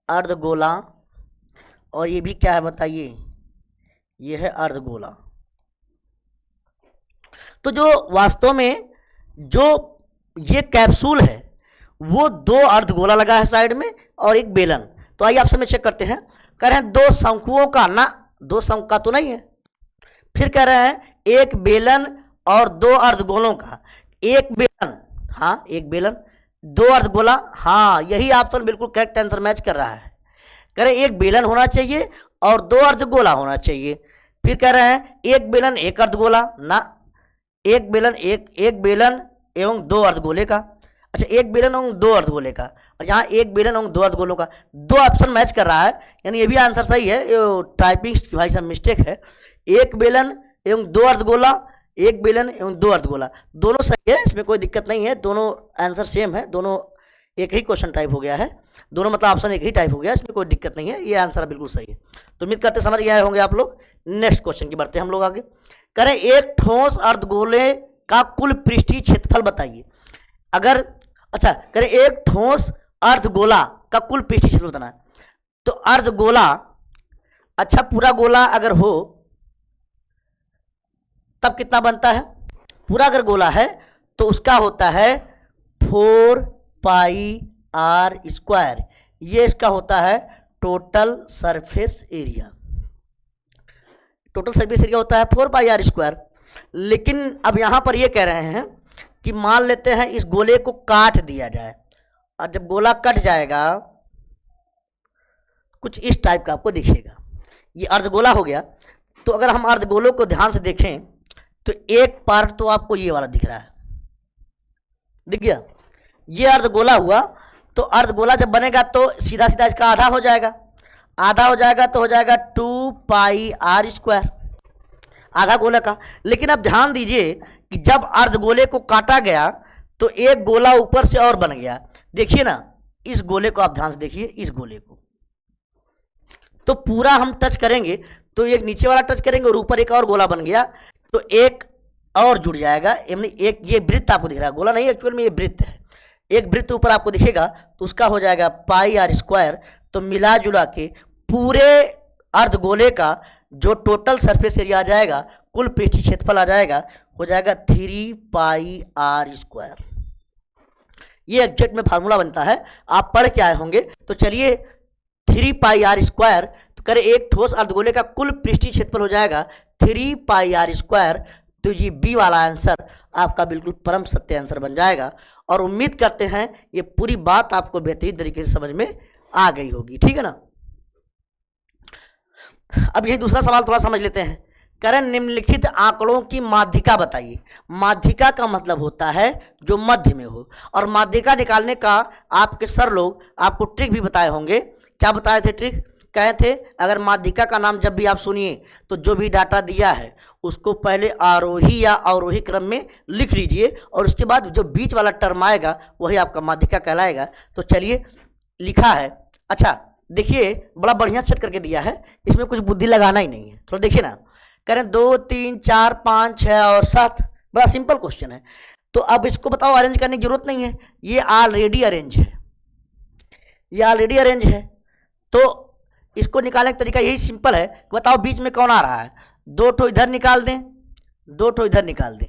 अर्धगोला, और ये भी क्या है बताइए, ये है अर्धगोला। तो जो वास्तव में जो ये कैप्सूल है वो दो अर्धगोला लगा है साइड में और एक बेलन। तो आइए आपसे में चेक करते हैं। कह रहे हैं दो शंकुओं का, ना दो शंकु का तो नहीं है। फिर कह रहे हैं एक बेलन और दो अर्धगोलों का। एक बेलन, हाँ एक बेलन, दो अर्धगोला, हाँ यही ऑप्शन बिल्कुल करेक्ट आंसर मैच कर रहा है। कह रहे एक बेलन होना चाहिए और दो अर्धगोला होना चाहिए। फिर कह रहे हैं एक बेलन एक अर्धगोला, ना एक बेलन एक बेलन एवं दो अर्धगोले का। अच्छा, एक बेलन एवं दो अर्धगोले का, और यहाँ एक बेलन एवं दो अर्धगोलों का, दो ऑप्शन मैच कर रहा है, यानी ये भी आंसर सही है। ये टाइपिंग भाई साहब मिस्टेक है। एक बेलन एवं दो अर्धगोला, एक बेलन एवं दो अर्धगोला, दोनों सही है, इसमें कोई दिक्कत नहीं है। दोनों आंसर सेम है, दोनों एक ही क्वेश्चन टाइप हो गया है, दोनों मतलब ऑप्शन एक ही टाइप हो गया, इसमें कोई दिक्कत नहीं है। ये आंसर बिल्कुल सही है। तो उम्मीद करते समझ गए होंगे आप लोग। नेक्स्ट क्वेश्चन की बढ़ते हैं हम लोग आगे। करें एक ठोस अर्धगोले का कुल पृष्ठीय क्षेत्रफल बताइए। अगर अच्छा करें एक ठोस अर्धगोला का कुल पृष्ठीय क्षेत्रफल बताना है, तो अर्धगोला, अच्छा पूरा गोला अगर हो तब कितना बनता है? पूरा अगर गोला है तो उसका होता है 4 पाई आर स्क्वायर। ये इसका होता है total surface area. Total surface area होता है 4 पाई आर स्क्वायर। लेकिन अब यहां पर ये कह रहे हैं कि मान लेते हैं इस गोले को काट दिया जाए, और जब गोला कट जाएगा कुछ इस टाइप का आपको दिखेगा। ये अर्धगोला हो गया। तो अगर हम अर्धगोलों को ध्यान से देखें तो एक पार्ट तो आपको ये वाला दिख रहा है, दिख गया, ये अर्धगोला हुआ। तो अर्धगोला जब बनेगा तो सीधा सीधा इसका आधा हो जाएगा, आधा हो जाएगा तो हो जाएगा 2 पाई आर स्क्वायर, आधा गोले का। लेकिन अब ध्यान दीजिए कि जब अर्धगोले को काटा गया तो एक गोला ऊपर से और बन गया। देखिए ना, इस गोले को आप ध्यान से देखिए, इस गोले को तो पूरा हम टच करेंगे तो एक नीचे वाला टच करेंगे और ऊपर एक और गोला बन गया, तो एक और जुड़ जाएगा। यानी एक ये वृत्त आपको दिख रहा है, गोला नहीं एक्चुअल में ये वृत्त है। एक वृत्त ऊपर आपको दिखेगा तो उसका हो जाएगा पाई आर स्क्वायर। तो मिला जुला के पूरे अर्धगोले का जो टोटल सरफेस एरिया आ जाएगा, कुल पृष्ठीय क्षेत्रफल आ जाएगा, हो जाएगा 3 पाई आर स्क्वायर। ये एग्जैक्ट में फार्मूला बनता है, आप पढ़ के आए होंगे। तो चलिए 3 पाई आर स्क्वायर, तो करें एक ठोस अर्धगोले का कुल पृष्ठीय क्षेत्रफल हो जाएगा 3 पाई आर स्क्वायर। तो ये बी वाला आंसर आपका बिल्कुल परम सत्य आंसर बन जाएगा। और उम्मीद करते हैं ये पूरी बात आपको बेहतरीन तरीके से समझ में आ गई होगी, ठीक है ना। अब यही दूसरा सवाल थोड़ा समझ लेते हैं। करें निम्नलिखित आंकड़ों की माध्यिका बताइए। माध्यिका का मतलब होता है जो मध्य में हो, और माध्यिका निकालने का आपके सर लोग आपको ट्रिक भी बताए होंगे। क्या बताए थे ट्रिक? कहे थे अगर माध्यिका का नाम जब भी आप सुनिए तो जो भी डाटा दिया है उसको पहले आरोही या अवरोही क्रम में लिख लीजिए, और उसके बाद जो बीच वाला टर्म आएगा वही आपका माध्यिका कहलाएगा। तो चलिए लिखा है। अच्छा देखिए, बड़ा बढ़िया सेट करके दिया है, इसमें कुछ बुद्धि लगाना ही नहीं है। थोड़ा देखिए ना, करें 2 3 4 5 6 और 7, बड़ा सिंपल क्वेश्चन है। तो अब इसको बताओ, अरेंज करने की जरूरत नहीं है, ये ऑलरेडी अरेंज है, ये ऑलरेडी अरेंज है। तो इसको निकालने का तरीका यही सिंपल है कि बताओ बीच में कौन आ रहा है। 2 ठो इधर निकाल दें, 2 ठो इधर निकाल दें,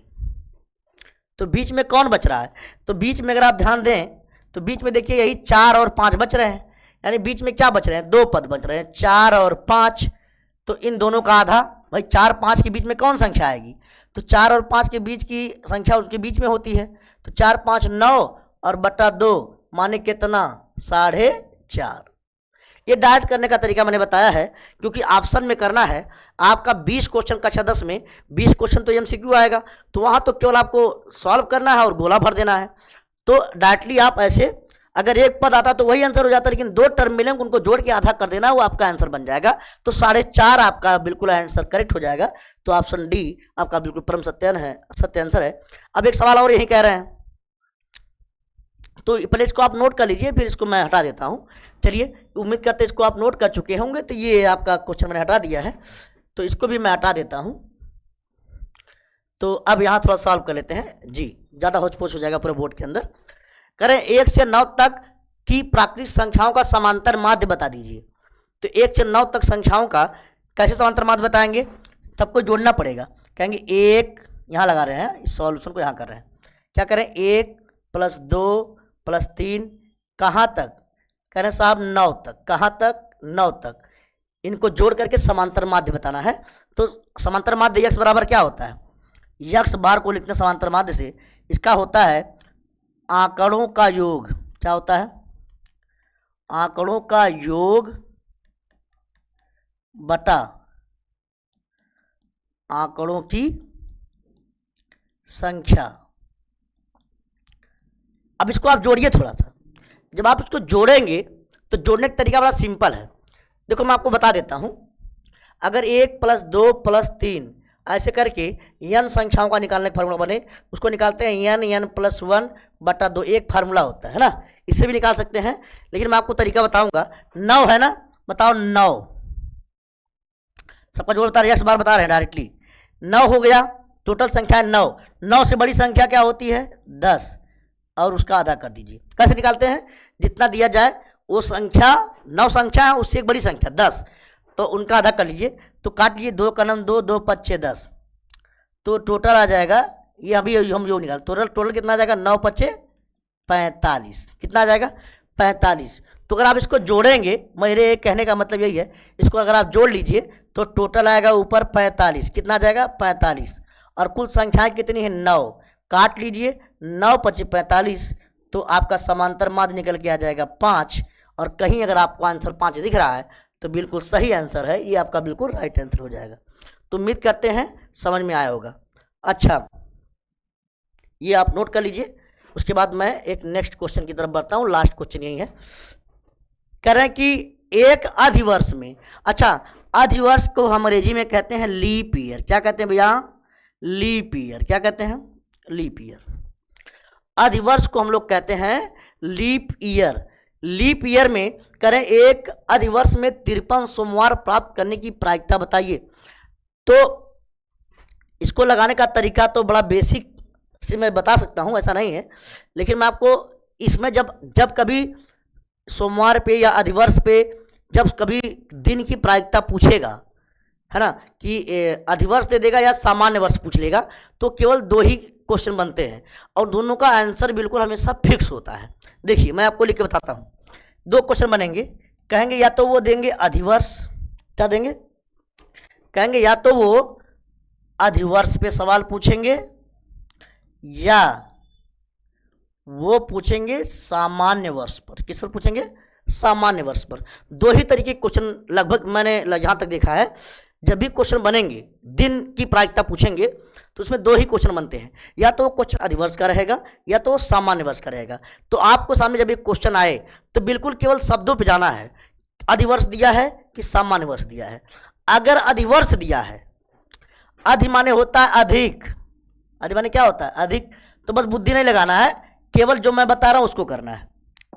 तो बीच में कौन बच रहा है? तो बीच में अगर आप ध्यान दें तो बीच में देखिए यही 4 और 5 बच रहे हैं, यानी बीच में क्या बच रहे हैं? 2 पद बच रहे हैं, 4 और 5। तो इन दोनों का आधा, भाई 4 5 के बीच में कौन संख्या आएगी? तो 4 और 5 के बीच की संख्या उसके बीच में होती है। तो 4 5 9 और बटा 2 माने कितना? 4.5। ये डायरेक्ट करने का तरीका मैंने बताया है, क्योंकि ऑप्शन में करना है आपका 20 क्वेश्चन कक्षा 10 में 20 क्वेश्चन तो एमसीक्यू आएगा, तो वहाँ तो केवल आपको सॉल्व करना है और गोला भर देना है। तो डायरेक्टली आप ऐसे, अगर एक पद आता तो वही आंसर हो जाता, लेकिन 2 टर्म मिलेंगे उनको जोड़ के आधा कर देना, वो आपका आंसर बन जाएगा। तो 4.5 आपका बिल्कुल आंसर करेक्ट हो जाएगा। तो ऑप्शन डी आपका बिल्कुल परम सत्य आंसर है। अब एक सवाल और यही कह रहे हैं, तो पहले इसको आप नोट कर लीजिए, फिर इसको मैं हटा देता हूँ। चलिए, उम्मीद करते हैं इसको आप नोट कर चुके होंगे। तो ये आपका क्वेश्चन मैंने हटा दिया है, तो इसको भी मैं हटा देता हूँ। तो अब यहाँ थोड़ा सॉल्व कर लेते हैं जी, ज़्यादा होच-पोच हो जाएगा पूरे बोर्ड के अंदर। करें 1 से 9 तक की प्राकृतिक संख्याओं का समांतर माध्य बता दीजिए। तो 1 से 9 तक संख्याओं का कैसे समांतर माध्य बताएंगे, सबको जोड़ना पड़ेगा। कहेंगे 1 यहाँ लगा रहे हैं, इस सॉल्यूशन को यहाँ कर रहे हैं, क्या करें 1 + 2 + 3 कहाँ तक, कह रहे हैं साहब 9 तक। कहाँ तक, 9 तक। इनको जोड़ करके समांतर माध्य बताना है। तो समांतर माध्य x बराबर क्या होता है, यक्स बार को लिखते हैं समांतर माध्य से, इसका होता है आंकड़ों का योग। क्या होता है, आंकड़ों का योग बटा आंकड़ों की संख्या। अब इसको आप जोड़िए थोड़ा सा। जब आप इसको जोड़ेंगे तो जोड़ने का तरीका बड़ा सिंपल है। देखो मैं आपको बता देता हूं, अगर 1 + 2 + 3 ऐसे करके n संख्याओं का निकालने का फार्मूला बने, उसको निकालते हैं n + 1 बटा 2, एक फार्मूला होता है ना, इससे भी निकाल सकते हैं। लेकिन मैं आपको तरीका बताऊंगा। 9 है ना, बताओ 9, सबका जोड़ बता रहे हैं, 10 बार बता रहे हैं डायरेक्टली। 9 हो गया, टोटल संख्या है 9। 9 से बड़ी संख्या क्या होती है, 10, और उसका आधा कर दीजिए। कैसे निकालते हैं, जितना दिया जाए वो संख्या, 9 संख्या है उससे एक बड़ी संख्या 10, तो उनका आधा कर लीजिए। तो काट लीजिए, 2 का 2, 2 × 5 = 10, तो टोटल आ जाएगा, ये अभी हम जो निकाल, टोटल कितना आ जाएगा, 9 × 5 = 45। कितना आ जाएगा, 45। तो अगर आप इसको जोड़ेंगे, मेरे कहने का मतलब यही है, इसको अगर आप जोड़ लीजिए तो टोटल आएगा ऊपर 45। कितना आ जाएगा, 45। और कुल संख्याएं कितनी है, 9। काट लीजिए, 9 × 5 = 45, तो आपका समांतर माध्य निकल के आ जाएगा 5। और कहीं अगर आपको आंसर 5 दिख रहा है तो बिल्कुल सही आंसर है, ये आपका बिल्कुल राइट आंसर हो जाएगा। तो उम्मीद करते हैं समझ में आया होगा। अच्छा, ये आप नोट कर लीजिए। उसके बाद मैं एक नेक्स्ट क्वेश्चन की तरफ बढ़ता हूँ, लास्ट क्वेश्चन यही है। कह रहे हैं कि एक अधिवर्ष में, अच्छा अधिवर्ष को हम अंग्रेजी में कहते हैं लीप ईयर। क्या कहते हैं भैया, लीप ईयर। क्या कहते हैं, लीप ईयर। अधिवर्ष को हम लोग कहते हैं लीप ईयर। लीप ईयर में करें एक अधिवर्ष में 53 सोमवार प्राप्त करने की प्रायिकता बताइए। तो इसको लगाने का तरीका तो बड़ा बेसिक से मैं बता सकता हूं, ऐसा नहीं है, लेकिन मैं आपको इसमें जब कभी सोमवार पे या अधिवर्ष पे जब कभी दिन की प्रायिकता पूछेगा, है ना, कि अधिवर्ष दे देगा या सामान्य वर्ष पूछ लेगा, तो केवल 2 ही क्वेश्चन बनते हैं और दोनों का आंसर बिल्कुल हमेशा फिक्स होता है। देखिए मैं आपको लिख के बताता हूँ, 2 क्वेश्चन बनेंगे। कहेंगे या तो वो देंगे अधिवर्ष, क्या देंगे, कहेंगे या तो वो अधिवर्ष पे सवाल पूछेंगे या वो पूछेंगे सामान्य वर्ष पर। किस पर पूछेंगे, सामान्य वर्ष पर। 2 ही तरीके क्वेश्चन लगभग मैंने जहाँ तक देखा है, जब भी क्वेश्चन बनेंगे दिन की प्रायिकता पूछेंगे तो उसमें 2 ही क्वेश्चन बनते हैं, या तो वो क्वेश्चन अधिवर्ष का रहेगा या तो वो सामान्य वर्ष का रहेगा। तो आपको सामने जब एक क्वेश्चन आए तो बिल्कुल केवल शब्दों पे जाना है, अधिवर्ष दिया है कि सामान्य वर्ष दिया है। अगर अधिवर्ष दिया है, अधि माने होता है अधिक, अधि माने क्या होता है, अधिक, तो बस बुद्धि नहीं लगाना है, केवल जो मैं बता रहा हूं उसको करना है।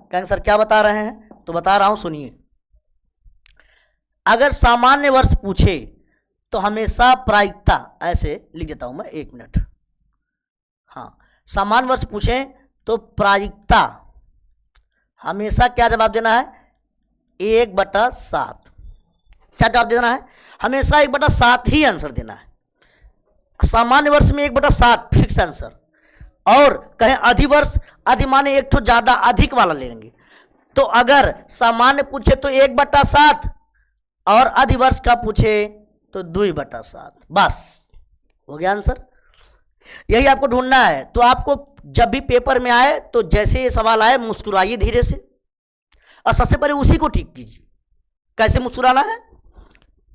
कहेंगे सर क्या बता रहे हैं, तो बता रहा हूं सुनिए। अगर सामान्य वर्ष पूछे तो हमेशा प्रायिकता, ऐसे लिख देता हूं मैं, 1 मिनट। हाँ, सामान्य वर्ष पूछे तो प्रायिकता हमेशा क्या जवाब देना है, 1/7। क्या जवाब देना है, हमेशा 1/7 ही आंसर देना है। सामान्य वर्ष में 1/7 फिक्स आंसर। और कहें अधिवर्ष, अधि माने एक तो ज्यादा अधिक वाला लेंगे, तो अगर सामान्य पूछे तो 1/7 और अधिवर्ष का पूछे तो 2/7, बस हो गया आंसर। यही आपको ढूंढना है। तो आपको जब भी पेपर में आए तो जैसे ये सवाल आए मुस्कुराइए धीरे से और सबसे पहले उसी को ठीक कीजिए। कैसे मुस्कुराना है,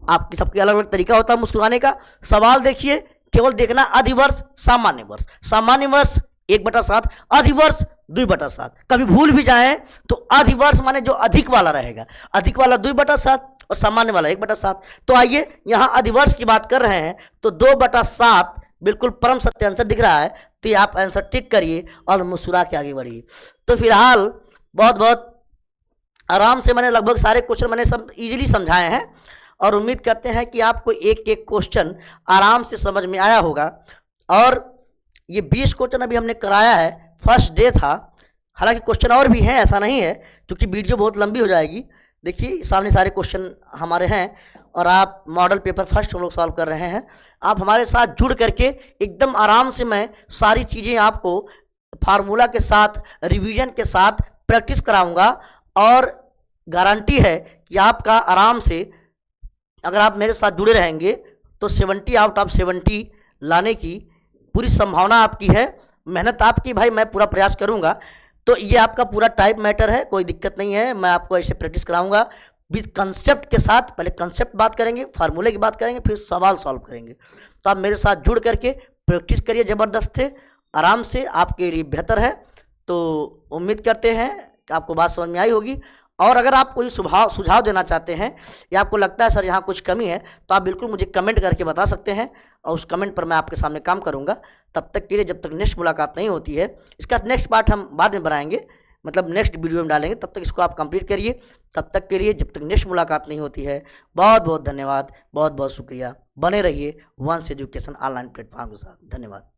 आपकी सबके अलग अलग तरीका होता है मुस्कुराने का। सवाल देखिए, केवल देखना अधिवर्ष सामान्य वर्ष, सामान्य वर्ष 1/7, अधिवर्ष 2/7। कभी भूल भी जाएं तो अधिवर्ष माने जो अधिक वाला रहेगा, अधिक वाला 2/7 और सामान्य वाला 1/7। तो आइए यहां अधिवर्ष की बात कर रहे हैं तो 2/7 बिल्कुल परम सत्य आंसर दिख रहा है, तो ये आप आंसर टिक करिए और मुस्कुरा के आगे बढ़िए। तो फिलहाल बहुत बहुत आराम से मैंने लगभग सारे क्वेश्चन मैंने सब इजीली समझाए हैं और उम्मीद करते हैं कि आपको एक एक क्वेश्चन आराम से समझ में आया होगा। और ये 20 क्वेश्चन अभी हमने कराया है, फर्स्ट डे था, हालांकि क्वेश्चन और भी हैं, ऐसा नहीं है, क्योंकि वीडियो बहुत लंबी हो जाएगी। देखिए सामने सारे क्वेश्चन हमारे हैं और आप मॉडल पेपर फर्स्ट हम लोग सॉल्व कर रहे हैं। आप हमारे साथ जुड़ करके एकदम आराम से मैं सारी चीज़ें आपको फार्मूला के साथ, रिवीजन के साथ प्रैक्टिस कराऊंगा और गारंटी है कि आपका आराम से अगर आप मेरे साथ जुड़े रहेंगे तो 70 आउट ऑफ 70 लाने की पूरी संभावना आपकी है। मेहनत आपकी भाई, मैं पूरा प्रयास करूंगा। तो ये आपका पूरा टाइप मैटर है, कोई दिक्कत नहीं है, मैं आपको ऐसे प्रैक्टिस कराऊंगा विद कंसेप्ट के साथ। पहले कंसेप्ट बात करेंगे, फार्मूले की बात करेंगे, फिर सवाल सॉल्व करेंगे। तो आप मेरे साथ जुड़ करके प्रैक्टिस करिए ज़बरदस्त है, आराम से, आपके लिए बेहतर है। तो उम्मीद करते हैं कि आपको बात समझ में आई होगी। और अगर आप कोई सुझाव देना चाहते हैं या आपको लगता है सर यहाँ कुछ कमी है, तो आप बिल्कुल मुझे कमेंट करके बता सकते हैं और उस कमेंट पर मैं आपके सामने काम करूँगा। तब तक के लिए, जब तक नेक्स्ट मुलाकात नहीं होती है, इसका नेक्स्ट पार्ट हम बाद में बनाएंगे, मतलब नेक्स्ट वीडियो में डालेंगे, तब तक इसको आप कंप्लीट करिए। तब तक के लिए, जब तक नेक्स्ट मुलाकात नहीं होती है, बहुत बहुत धन्यवाद, बहुत बहुत शुक्रिया। बने रहिए वंश एजुकेशन ऑनलाइन प्लेटफॉर्म के साथ। धन्यवाद।